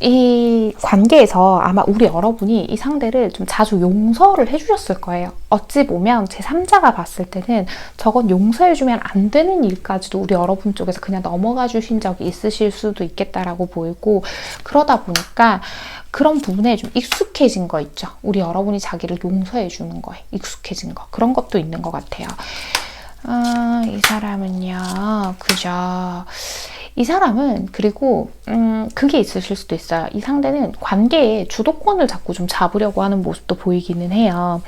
이 관계에서 아마 우리 여러분이 이 상대를 좀 자주 용서를 해주셨을 거예요. 어찌 보면 제3자가 봤을 때는 저건 용서해주면 안 되는 일까지도 우리 여러분 쪽에서 그냥 넘어가 주신 적이 있으실 수도 있겠다라고 보이고, 그러다 보니까 그런 부분에 좀 익숙해진 거 있죠. 우리 여러분이 자기를 용서해 주는 거에 익숙해진 거, 그런 것도 있는 것 같아요. 이 사람은요, 그죠? 이 사람은 그리고 그게 있으실 수도 있어요. 이 상대는 관계에 주도권을 자꾸 좀 잡으려고 하는 모습도 보이기는 해요.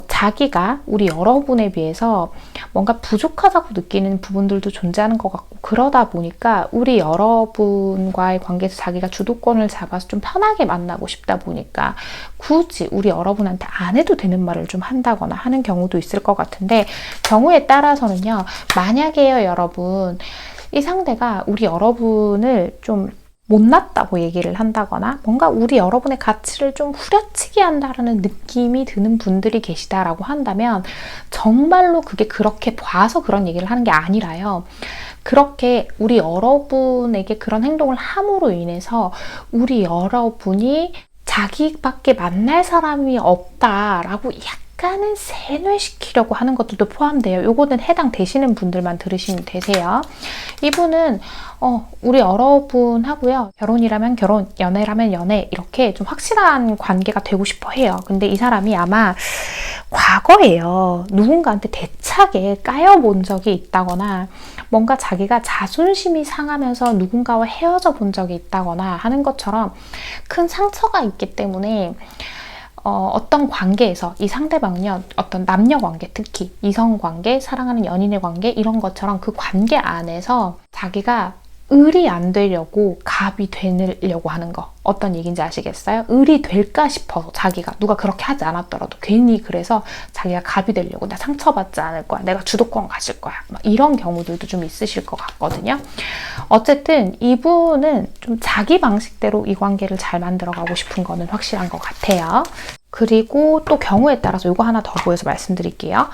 자기가 우리 여러분에 비해서 뭔가 부족하다고 느끼는 부분들도 존재하는 것 같고, 그러다 보니까 우리 여러분과의 관계에서 자기가 주도권을 잡아서 좀 편하게 만나고 싶다 보니까 굳이 우리 여러분한테 안 해도 되는 말을 좀 한다거나 하는 경우도 있을 것 같은데, 경우에 따라서는요, 만약에요 여러분, 이 상대가 우리 여러분을 좀 못났다고 얘기를 한다거나 뭔가 우리 여러분의 가치를 좀 후려치게 한다라는 느낌이 드는 분들이 계시다라고 한다면, 정말로 그게 그렇게 봐서 그런 얘기를 하는 게 아니라요, 그렇게 우리 여러분에게 그런 행동을 함으로 인해서 우리 여러분이 자기밖에 만날 사람이 없다라고 약간은 세뇌시키려고 하는 것들도 포함돼요. 요거는 해당되시는 분들만 들으시면 되세요. 이분은 우리 여러분하고요, 결혼이라면 결혼, 연애라면 연애, 이렇게 좀 확실한 관계가 되고 싶어 해요. 근데 이 사람이 아마 과거에요, 누군가한테 대차게 까여본 적이 있다거나 뭔가 자기가 자존심이 상하면서 누군가와 헤어져 본 적이 있다거나 하는 것처럼 큰 상처가 있기 때문에 어떤 관계에서 이 상대방은요, 어떤 남녀 관계, 특히 이성 관계, 사랑하는 연인의 관계, 이런 것처럼 그 관계 안에서 자기가 을이 안 되려고 갑이 되려고 하는 거, 어떤 얘기인지 아시겠어요? 을이 될까 싶어서, 자기가 누가 그렇게 하지 않았더라도 괜히 그래서 자기가 갑이 되려고, 나 상처받지 않을 거야, 내가 주도권 가질 거야, 막 이런 경우들도 좀 있으실 것 같거든요. 어쨌든 이분은 좀 자기 방식대로 이 관계를 잘 만들어가고 싶은 거는 확실한 것 같아요. 그리고 또 경우에 따라서 이거 하나 더 보여서 말씀드릴게요.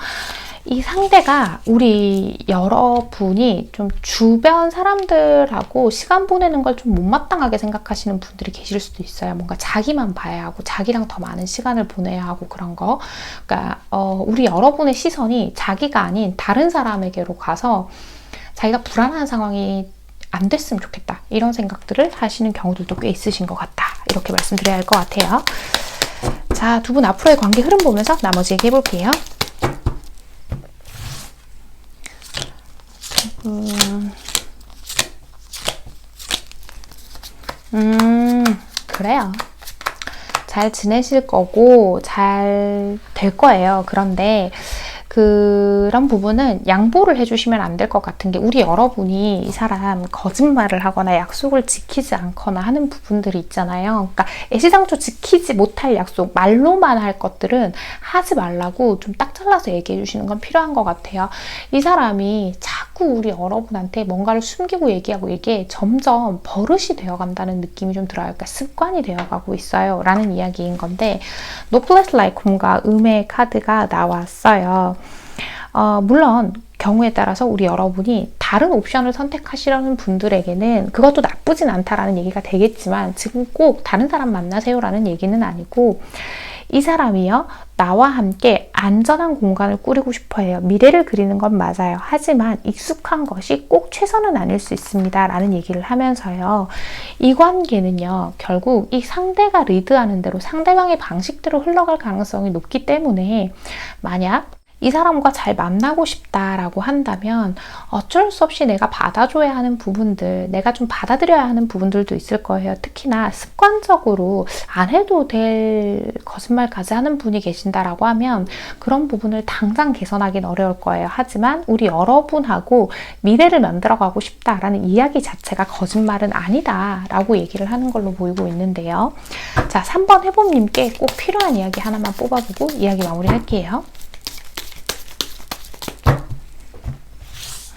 이 상대가 우리 여러분이 좀 주변 사람들하고 시간 보내는 걸 좀 못마땅하게 생각하시는 분들이 계실 수도 있어요. 뭔가 자기만 봐야 하고 자기랑 더 많은 시간을 보내야 하고 그런 거. 그러니까 우리 여러분의 시선이 자기가 아닌 다른 사람에게로 가서 자기가 불안한 상황이 안 됐으면 좋겠다, 이런 생각들을 하시는 경우들도 꽤 있으신 것 같다, 이렇게 말씀드려야 할 것 같아요. 자, 두 분 앞으로의 관계 흐름 보면서 나머지 얘기해 볼게요. 그래요. 잘 지내실 거고 잘 될 거예요. 그런데 그런 부분은 양보를 해주시면 안 될 것 같은 게, 우리 여러분이 이 사람 거짓말을 하거나 약속을 지키지 않거나 하는 부분들이 있잖아요. 그러니까 애시당초 지키지 못할 약속, 말로만 할 것들은 하지 말라고 좀 딱 잘라서 얘기해 주시는 건 필요한 것 같아요. 이 사람이 자꾸 우리 여러분한테 뭔가를 숨기고 얘기하고 이게 점점 버릇이 되어간다는 느낌이 좀 들어요. 그러니까 습관이 되어가고 있어요 라는 이야기인 건데, Noblesse Like Home과 음의 카드가 나왔어요. 물론 경우에 따라서 우리 여러분이 다른 옵션을 선택하시려는 분들에게는 그것도 나쁘진 않다라는 얘기가 되겠지만, 지금 꼭 다른 사람 만나세요 라는 얘기는 아니고, 이 사람이요, 나와 함께 안전한 공간을 꾸리고 싶어 해요. 미래를 그리는 건 맞아요. 하지만 익숙한 것이 꼭 최선은 아닐 수 있습니다 라는 얘기를 하면서요, 이 관계는요, 결국 이 상대가 리드하는 대로 상대방의 방식대로 흘러갈 가능성이 높기 때문에, 만약 이 사람과 잘 만나고 싶다라고 한다면 어쩔 수 없이 내가 받아줘야 하는 부분들, 내가 좀 받아들여야 하는 부분들도 있을 거예요. 특히나 습관적으로 안 해도 될 거짓말까지 하는 분이 계신다라고 하면 그런 부분을 당장 개선하기는 어려울 거예요. 하지만 우리 여러분하고 미래를 만들어가고 싶다라는 이야기 자체가 거짓말은 아니다라고 얘기를 하는 걸로 보이고 있는데요. 자, 3번 해봄님께 꼭 필요한 이야기 하나만 뽑아보고 이야기 마무리할게요.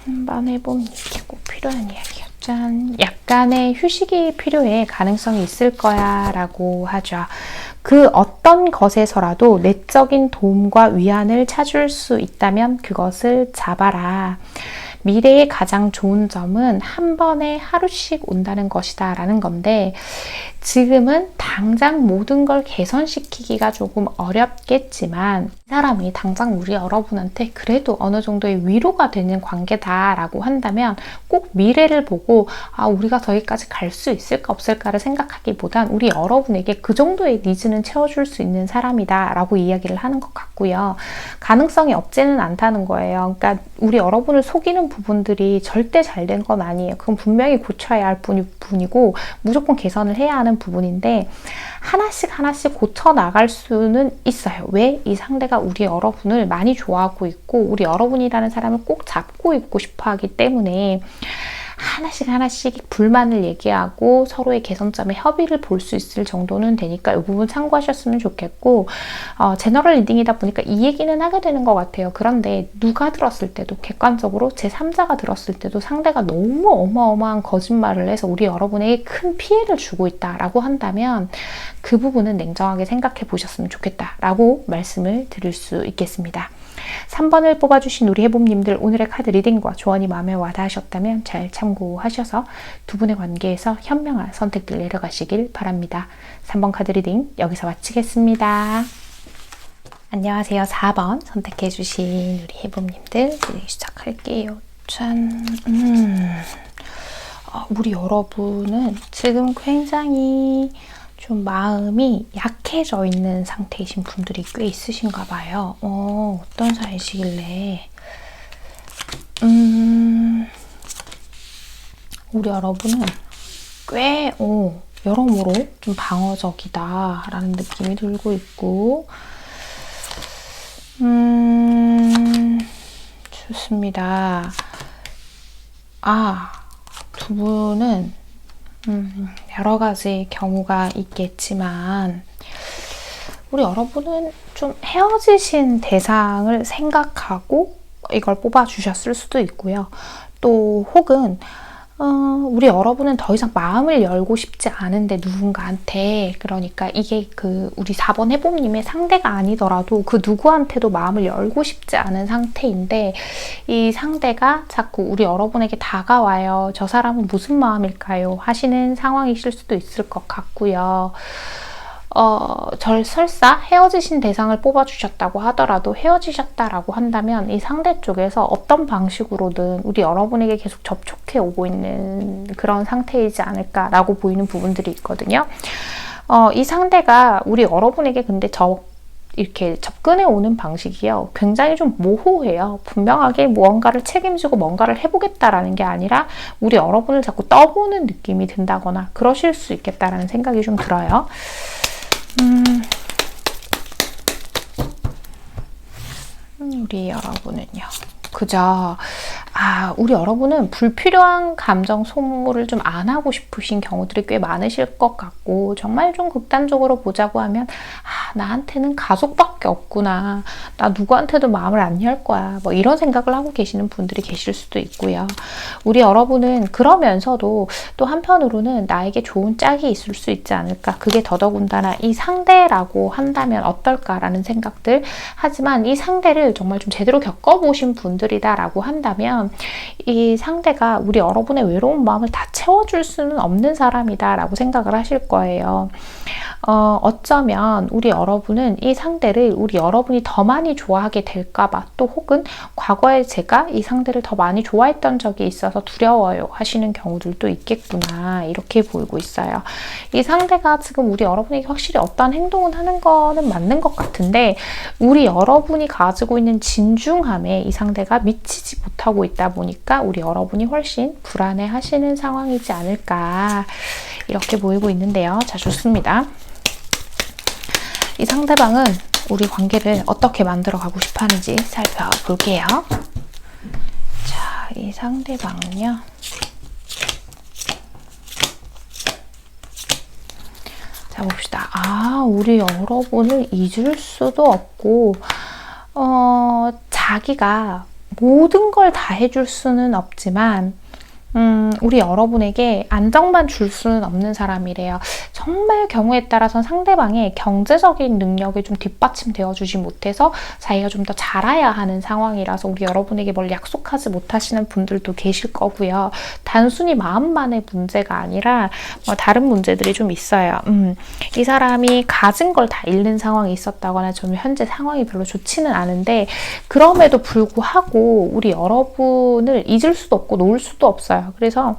한번 해봄님께 꼭 필요한 이야기요. 짠! 약간의 휴식이 필요해. 가능성이 있을 거야 라고 하죠. 그 어떤 것에서라도 내적인 도움과 위안을 찾을 수 있다면 그것을 잡아라. 미래의 가장 좋은 점은 한 번에 하루씩 온다는 것이다 라는 건데, 지금은 당장 모든 걸 개선시키기가 조금 어렵겠지만 이 사람이 당장 우리 여러분한테 그래도 어느 정도의 위로가 되는 관계다라고 한다면 꼭 미래를 보고 우리가 저기까지 갈 수 있을까 없을까를 생각하기보단 우리 여러분에게 그 정도의 니즈는 채워줄 수 있는 사람이다 라고 이야기를 하는 것 같고요. 가능성이 없지는 않다는 거예요. 그러니까 우리 여러분을 속이는 부분들이 절대 잘 된 건 아니에요. 그건 분명히 고쳐야 할 부분이고 무조건 개선을 해야 하는 부분인데 하나씩 고쳐 나갈 수는 있어요. 왜? 이 상대가 우리 여러분을 많이 좋아하고 있고 우리 여러분이라는 사람을 꼭 잡고 있고 싶어 하기 때문에 하나씩 불만을 얘기하고 서로의 개선점에 협의를 볼 수 있을 정도는 되니까 이 부분 참고하셨으면 좋겠고, 제너럴 리딩이다 보니까 이 얘기는 하게 되는 것 같아요. 그런데 누가 들었을 때도 객관적으로 제3자가 들었을 때도 상대가 너무 어마어마한 거짓말을 해서 우리 여러분에게 큰 피해를 주고 있다라고 한다면 그 부분은 냉정하게 생각해 보셨으면 좋겠다라고 말씀을 드릴 수 있겠습니다. 3번을 뽑아주신 우리 해봄님들, 오늘의 카드 리딩과 조언이 마음에 와닿으셨다면 잘 참고하셔서 두 분의 관계에서 현명한 선택들 내려가시길 바랍니다. 3번 카드 리딩 여기서 마치겠습니다. 안녕하세요. 4번 선택해주신 우리 해봄님들 리딩 시작할게요. 짠. 우리 여러분은 지금 굉장히 좀 마음이 약해져 있는 상태이신 분들이 꽤 있으신가 봐요. 어떤 사이시길래. 우리 여러분은 꽤 여러모로 좀 방어적이다라는 느낌이 들고 있고, 좋습니다. 두 분은 여러 가지 경우가 있겠지만 우리 여러분은 좀 헤어지신 대상을 생각하고 이걸 뽑아주셨을 수도 있고요. 또 혹은 우리 여러분은 더 이상 마음을 열고 싶지 않은데 누군가한테, 그러니까 이게 우리 4번 해봄님의 상대가 아니더라도 그 누구한테도 마음을 열고 싶지 않은 상태인데 이 상대가 자꾸 우리 여러분에게 다가와요. 저 사람은 무슨 마음일까요? 하시는 상황이실 수도 있을 것 같고요. 설사 헤어지신 대상을 뽑아주셨다고 하더라도 헤어지셨다라고 한다면 이 상대 쪽에서 어떤 방식으로든 우리 여러분에게 계속 접촉해 오고 있는 그런 상태이지 않을까라고 보이는 부분들이 있거든요. 이 상대가 우리 여러분에게 근데 이렇게 접근해 오는 방식이요. 굉장히 좀 모호해요. 분명하게 무언가를 책임지고 뭔가를 해보겠다라는 게 아니라 우리 여러분을 자꾸 떠보는 느낌이 든다거나 그러실 수 있겠다라는 생각이 좀 들어요. 우리 여러분은요. 그죠? 우리 여러분은 불필요한 감정 소모를 좀 안 하고 싶으신 경우들이 꽤 많으실 것 같고, 정말 좀 극단적으로 보자고 하면 나한테는 가족밖에 없구나, 나 누구한테도 마음을 안 열 거야, 뭐 이런 생각을 하고 계시는 분들이 계실 수도 있고요. 우리 여러분은 그러면서도 또 한편으로는 나에게 좋은 짝이 있을 수 있지 않을까, 그게 더더군다나 이 상대라고 한다면 어떨까라는 생각들. 하지만 이 상대를 정말 좀 제대로 겪어보신 분들이다라고 한다면 이 상대가 우리 여러분의 외로운 마음을 다 채워줄 수는 없는 사람이다 라고 생각을 하실 거예요. 어쩌면 우리 여러분은 이 상대를 우리 여러분이 더 많이 좋아하게 될까봐, 또 혹은 과거에 제가 이 상대를 더 많이 좋아했던 적이 있어서 두려워요 하시는 경우들도 있겠구나, 이렇게 보이고 있어요. 이 상대가 지금 우리 여러분에게 확실히 어떠한 행동을 하는 거는 맞는 것 같은데, 우리 여러분이 가지고 있는 진중함에 이 상대가 미치지 못하고 있다 보니까 우리 여러분이 훨씬 불안해 하시는 상황이지 않을까, 이렇게 보이고 있는데요. 자, 좋습니다. 이 상대방은 우리 관계를 어떻게 만들어 가고 싶어 하는지 살펴볼게요. 자, 이 상대방은요. 자, 봅시다. 우리 여러분을 잊을 수도 없고, 자기가 모든 걸 다 해줄 수는 없지만, 우리 여러분에게 안정만 줄 수는 없는 사람이래요. 정말 경우에 따라서는 상대방의 경제적인 능력이 좀 뒷받침되어 주지 못해서 자기가 좀 더 잘해야 하는 상황이라서 우리 여러분에게 뭘 약속하지 못하시는 분들도 계실 거고요. 단순히 마음만의 문제가 아니라 다른 문제들이 좀 있어요. 이 사람이 가진 걸 다 잃는 상황이 있었다거나 저는 현재 상황이 별로 좋지는 않은데, 그럼에도 불구하고 우리 여러분을 잊을 수도 없고 놓을 수도 없어요. 그래서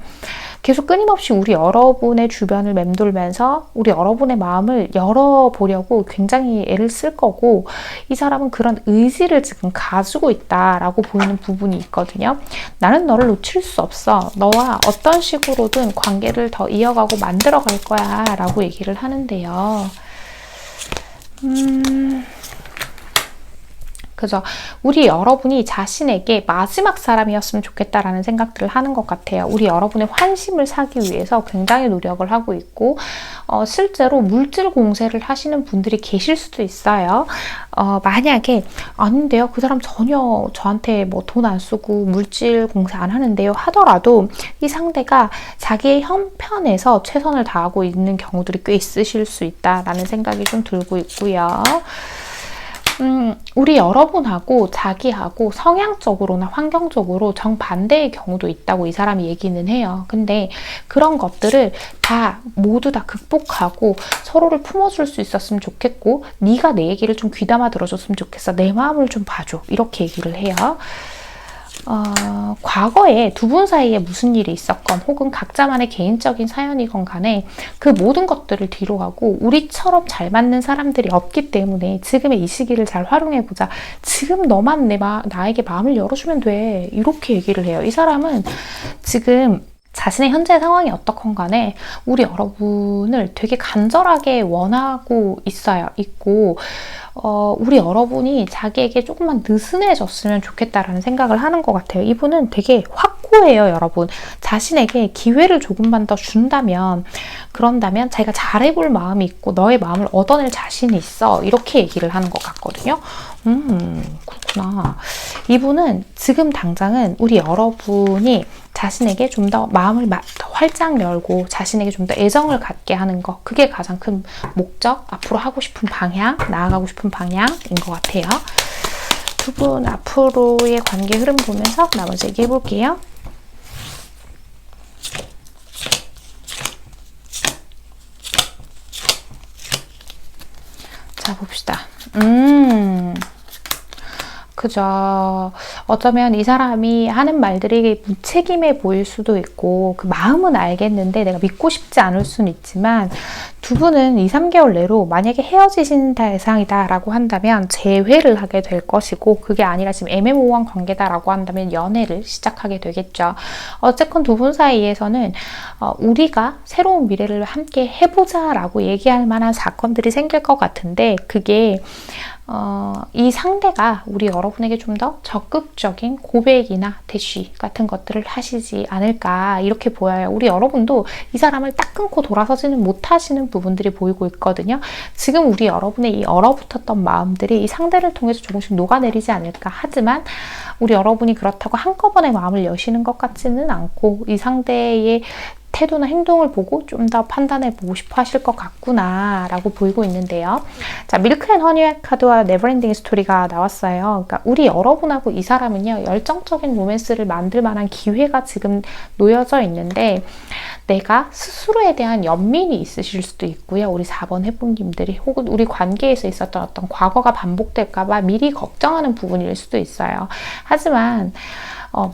계속 끊임없이 우리 여러분의 주변을 맴돌면서 우리 여러분의 마음을 열어보려고 굉장히 애를 쓸 거고, 이 사람은 그런 의지를 지금 가지고 있다라고 보이는 부분이 있거든요. 나는 너를 놓칠 수 없어. 너와 어떤 식으로든 관계를 더 이어가고 만들어갈 거야 라고 얘기를 하는데요. 그죠? 우리 여러분이 자신에게 마지막 사람이었으면 좋겠다라는 생각들을 하는 것 같아요. 우리 여러분의 환심을 사기 위해서 굉장히 노력을 하고 있고, 실제로 물질 공세를 하시는 분들이 계실 수도 있어요. 만약에 아닌데요, 그 사람 전혀 저한테 뭐 돈 안 쓰고 물질 공세 안 하는데요 하더라도, 이 상대가 자기의 형편에서 최선을 다하고 있는 경우들이 꽤 있으실 수 있다라는 생각이 좀 들고 있고요. 우리 여러분하고 자기하고 성향적으로나 환경적으로 정반대의 경우도 있다고 이 사람이 얘기는 해요. 근데 그런 것들을 다 모두 다 극복하고 서로를 품어줄 수 있었으면 좋겠고, 네가 내 얘기를 좀 귀담아 들어줬으면 좋겠어. 내 마음을 좀 봐줘. 이렇게 얘기를 해요. 과거에 두 분 사이에 무슨 일이 있었건 혹은 각자만의 개인적인 사연이건 간에 그 모든 것들을 뒤로 하고 우리처럼 잘 맞는 사람들이 없기 때문에 지금의 이 시기를 잘 활용해보자. 지금 너만 나에게 마음을 열어주면 돼. 이렇게 얘기를 해요. 이 사람은 지금 자신의 현재 상황이 어떻건 간에 우리 여러분을 되게 간절하게 원하고 있고, 우리 여러분이 자기에게 조금만 느슨해졌으면 좋겠다라는 생각을 하는 것 같아요. 이분은 되게 확고해요, 여러분. 자신에게 기회를 조금만 더 그런다면 자기가 잘해볼 마음이 있고 너의 마음을 얻어낼 자신이 있어. 이렇게 얘기를 하는 것 같거든요. 그렇구나. 이분은 지금 당장은 우리 여러분이 자신에게 좀 더 마음을 더 활짝 열고 자신에게 좀 더 애정을 갖게 하는 거, 그게 가장 큰 목적, 앞으로 하고 싶은 방향, 나아가고 싶은 방향인 것 같아요. 두 분 앞으로의 관계 흐름 보면서 나머지 얘기해 볼게요. 자, 봅시다. 그죠. 어쩌면 이 사람이 하는 말들이 무책임해 보일 수도 있고, 그 마음은 알겠는데 내가 믿고 싶지 않을 수는 있지만, 두 분은 2, 3개월 내로 만약에 헤어지신 대상이다라고 한다면 재회를 하게 될 것이고, 그게 아니라 지금 애매모호한 관계다라고 한다면 연애를 시작하게 되겠죠. 어쨌건 두 분 사이에서는 우리가 새로운 미래를 함께 해보자라고 얘기할 만한 사건들이 생길 것 같은데, 그게 이 상대가 우리 여러분에게 좀 더 적극적인 고백이나 대쉬 같은 것들을 하시지 않을까, 이렇게 보여요. 우리 여러분도 이 사람을 딱 끊고 돌아서지는 못하시는 부분들이 보이고 있거든요. 지금 우리 여러분의 이 얼어붙었던 마음들이 이 상대를 통해서 조금씩 녹아내리지 않을까. 하지만 우리 여러분이 그렇다고 한꺼번에 마음을 여시는 것 같지는 않고, 이 상대의 태도나 행동을 보고 좀 더 판단해 보고 싶어 하실 것 같구나 라고 보이고 있는데요. 자, 밀크 앤 허니 카드와 네버엔딩 스토리가 나왔어요. 그러니까 우리 여러분하고 이 사람은요, 열정적인 로맨스를 만들 만한 기회가 지금 놓여져 있는데, 내가 스스로에 대한 연민이 있으실 수도 있고요. 우리 4번 해분님들이 혹은 우리 관계에서 있었던 어떤 과거가 반복될까봐 미리 걱정하는 부분일 수도 있어요. 하지만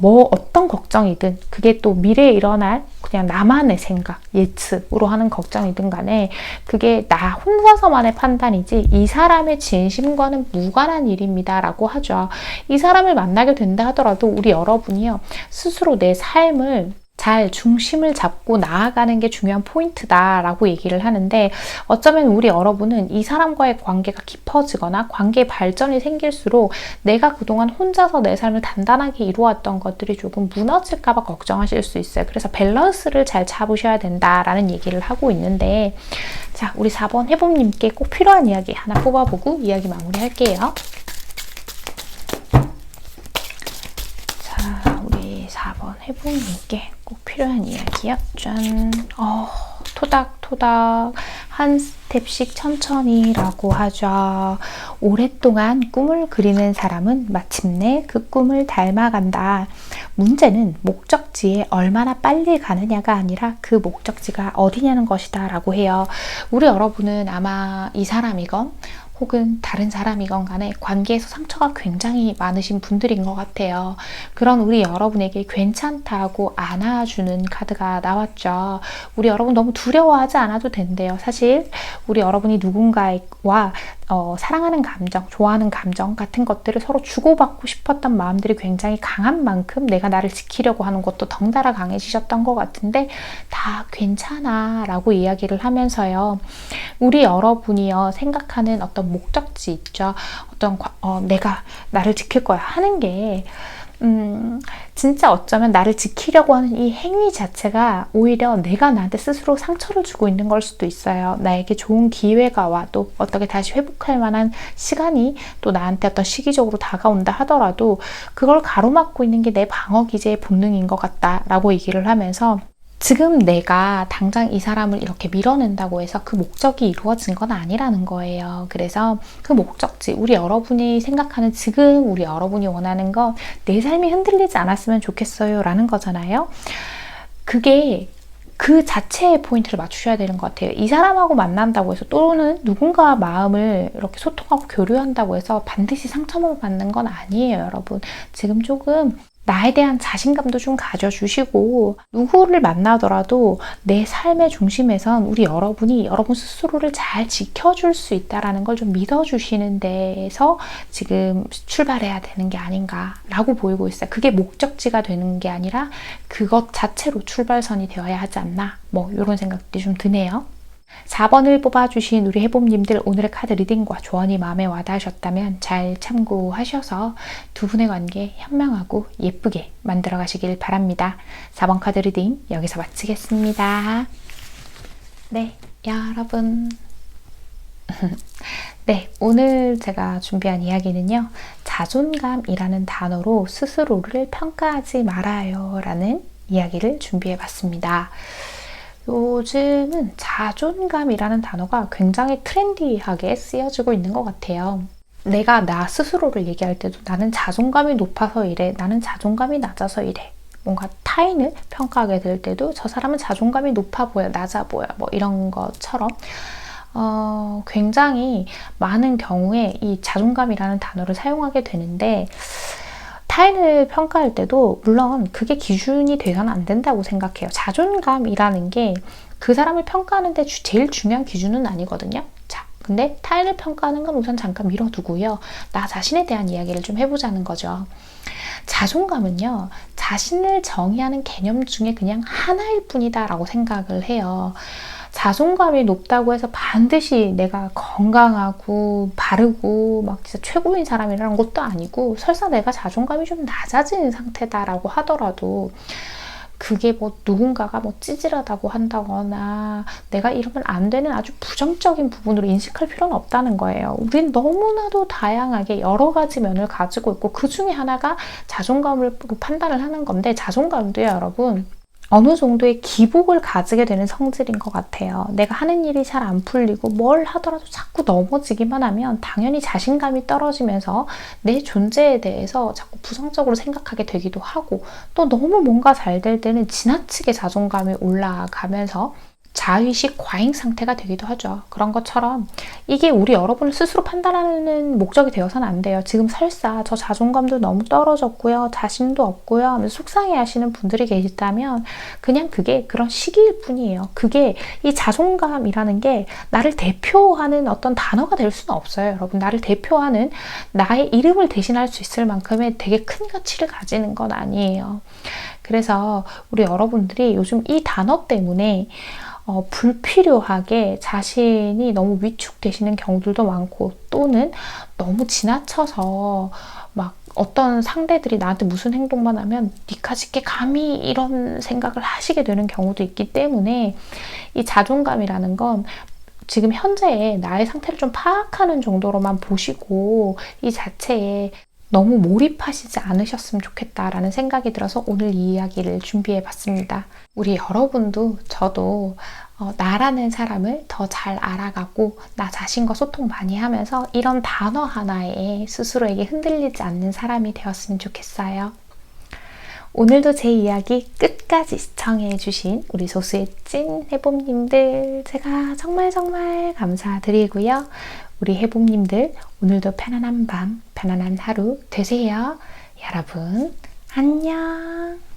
뭐 어떤 걱정이든 그게 또 미래에 일어날 그냥 나만의 생각, 예측으로 하는 걱정이든 간에 그게 나 혼자서만의 판단이지 이 사람의 진심과는 무관한 일입니다 라고 하죠. 이 사람을 만나게 된다 하더라도 우리 여러분이요, 스스로 내 삶을 잘 중심을 잡고 나아가는 게 중요한 포인트다라고 얘기를 하는데, 어쩌면 우리 여러분은 이 사람과의 관계가 깊어지거나 관계 발전이 생길수록 내가 그동안 혼자서 내 삶을 단단하게 이루었던 것들이 조금 무너질까 봐 걱정하실 수 있어요. 그래서 밸런스를 잘 잡으셔야 된다라는 얘기를 하고 있는데, 자, 우리 4번 해봄님께 꼭 필요한 이야기 하나 뽑아보고 이야기 마무리할게요. 자, 우리 4번 해봄님께 꼭 필요한 이야기요. 짠. 토닥토닥 한 스텝씩 천천히라고 하죠. 오랫동안 꿈을 그리는 사람은 마침내 그 꿈을 닮아간다. 문제는 목적지에 얼마나 빨리 가느냐가 아니라 그 목적지가 어디냐는 것이다 라고 해요. 우리 여러분은 아마 이 사람이건 혹은 다른 사람이건 간에 관계에서 상처가 굉장히 많으신 분들인 것 같아요. 그런 우리 여러분에게 괜찮다고 안아주는 카드가 나왔죠. 우리 여러분 너무 두려워하지 않아도 된대요. 사실 우리 여러분이 누군가와 사랑하는 감정, 좋아하는 감정 같은 것들을 서로 주고받고 싶었던 마음들이 굉장히 강한 만큼 내가 나를 지키려고 하는 것도 덩달아 강해지셨던 것 같은데, 다 괜찮아 라고 이야기를 하면서요, 우리 여러분이요 생각하는 어떤 목적지 있죠. 어떤 내가 나를 지킬 거야 하는 게 진짜 어쩌면 나를 지키려고 하는 이 행위 자체가 오히려 내가 나한테 스스로 상처를 주고 있는 걸 수도 있어요. 나에게 좋은 기회가 와 또 어떻게 다시 회복할 만한 시간이 또 나한테 어떤 시기적으로 다가온다 하더라도 그걸 가로막고 있는 게 내 방어 기제의 본능인 것 같다라고 얘기를 하면서, 지금 내가 당장 이 사람을 이렇게 밀어낸다고 해서 그 목적이 이루어진 건 아니라는 거예요. 그래서 그 목적지, 우리 여러분이 생각하는 지금 우리 여러분이 원하는 건 내 삶이 흔들리지 않았으면 좋겠어요 라는 거잖아요. 그게 그 자체의 포인트를 맞추셔야 되는 것 같아요. 이 사람하고 만난다고 해서 또는 누군가 마음을 이렇게 소통하고 교류한다고 해서 반드시 상처만 받는 건 아니에요, 여러분. 지금 조금 나에 대한 자신감도 좀 가져주시고, 누구를 만나더라도 내 삶의 중심에선 우리 여러분이 여러분 스스로를 잘 지켜줄 수 있다는 걸 좀 믿어주시는 데에서 지금 출발해야 되는 게 아닌가라고 보이고 있어요. 그게 목적지가 되는 게 아니라 그것 자체로 출발선이 되어야 하지 않나, 뭐 이런 생각들이 좀 드네요. 4번을 뽑아주신 우리 해봄님들, 오늘의 카드 리딩과 조언이 마음에 와닿으셨다면 잘 참고하셔서 두 분의 관계 현명하고 예쁘게 만들어 가시길 바랍니다. 4번 카드 리딩 여기서 마치겠습니다. 네, 여러분. 네, 오늘 제가 준비한 이야기는요, 자존감이라는 단어로 스스로를 평가하지 말아요 라는 이야기를 준비해 봤습니다. 요즘은 자존감이라는 단어가 굉장히 트렌디하게 쓰여지고 있는 것 같아요. 내가 나 스스로를 얘기할 때도 나는 자존감이 높아서 이래, 나는 자존감이 낮아서 이래. 뭔가 타인을 평가하게 될 때도 저 사람은 자존감이 높아 보여, 낮아 보여, 뭐 이런 것처럼 굉장히 많은 경우에 이 자존감이라는 단어를 사용하게 되는데, 타인을 평가할 때도 물론 그게 기준이 돼서는 안 된다고 생각해요. 자존감이라는 게 그 사람을 평가하는 데 제일 중요한 기준은 아니거든요. 자, 근데 타인을 평가하는 건 우선 잠깐 미뤄두고요, 나 자신에 대한 이야기를 좀 해보자는 거죠. 자존감은요, 자신을 정의하는 개념 중에 그냥 하나일 뿐이다 라고 생각을 해요. 자존감이 높다고 해서 반드시 내가 건강하고 바르고 막 진짜 최고인 사람이라는 것도 아니고, 설사 내가 자존감이 좀 낮아진 상태다라고 하더라도 그게 뭐 누군가가 뭐 찌질하다고 한다거나 내가 이러면 안 되는 아주 부정적인 부분으로 인식할 필요는 없다는 거예요. 우린 너무나도 다양하게 여러 가지 면을 가지고 있고 그 중에 하나가 자존감을 판단을 하는 건데, 자존감도요, 여러분, 어느 정도의 기복을 가지게 되는 성질인 것 같아요. 내가 하는 일이 잘 안 풀리고 뭘 하더라도 자꾸 넘어지기만 하면 당연히 자신감이 떨어지면서 내 존재에 대해서 자꾸 부정적으로 생각하게 되기도 하고, 또 너무 뭔가 잘 될 때는 지나치게 자존감이 올라가면서 자의식 과잉 상태가 되기도 하죠. 그런 것처럼 이게 우리 여러분을 스스로 판단하는 목적이 되어서는 안 돼요. 지금 설사 저 자존감도 너무 떨어졌고요, 자신도 없고요 하면서 속상해 하시는 분들이 계시다면 그냥 그게 그런 시기일 뿐이에요. 그게 이 자존감이라는 게 나를 대표하는 어떤 단어가 될 수는 없어요. 여러분, 나를 대표하는 나의 이름을 대신할 수 있을 만큼의 되게 큰 가치를 가지는 건 아니에요. 그래서 우리 여러분들이 요즘 이 단어 때문에 불필요하게 자신이 너무 위축되시는 경우들도 많고, 또는 너무 지나쳐서 막 어떤 상대들이 나한테 무슨 행동만 하면 니까짓게 감히 이런 생각을 하시게 되는 경우도 있기 때문에, 이 자존감이라는 건 지금 현재의 나의 상태를 좀 파악하는 정도로만 보시고 이 자체에 너무 몰입하시지 않으셨으면 좋겠다라는 생각이 들어서 오늘 이 이야기를 준비해 봤습니다. 우리 여러분도 저도 나라는 사람을 더 잘 알아가고 나 자신과 소통 많이 하면서 이런 단어 하나에 스스로에게 흔들리지 않는 사람이 되었으면 좋겠어요. 오늘도 제 이야기 끝까지 시청해주신 우리 소수의 찐 해봄님들, 제가 정말 감사드리고요. 우리 해봄님들, 오늘도 편안한 밤, 편안한 하루 되세요. 여러분, 안녕.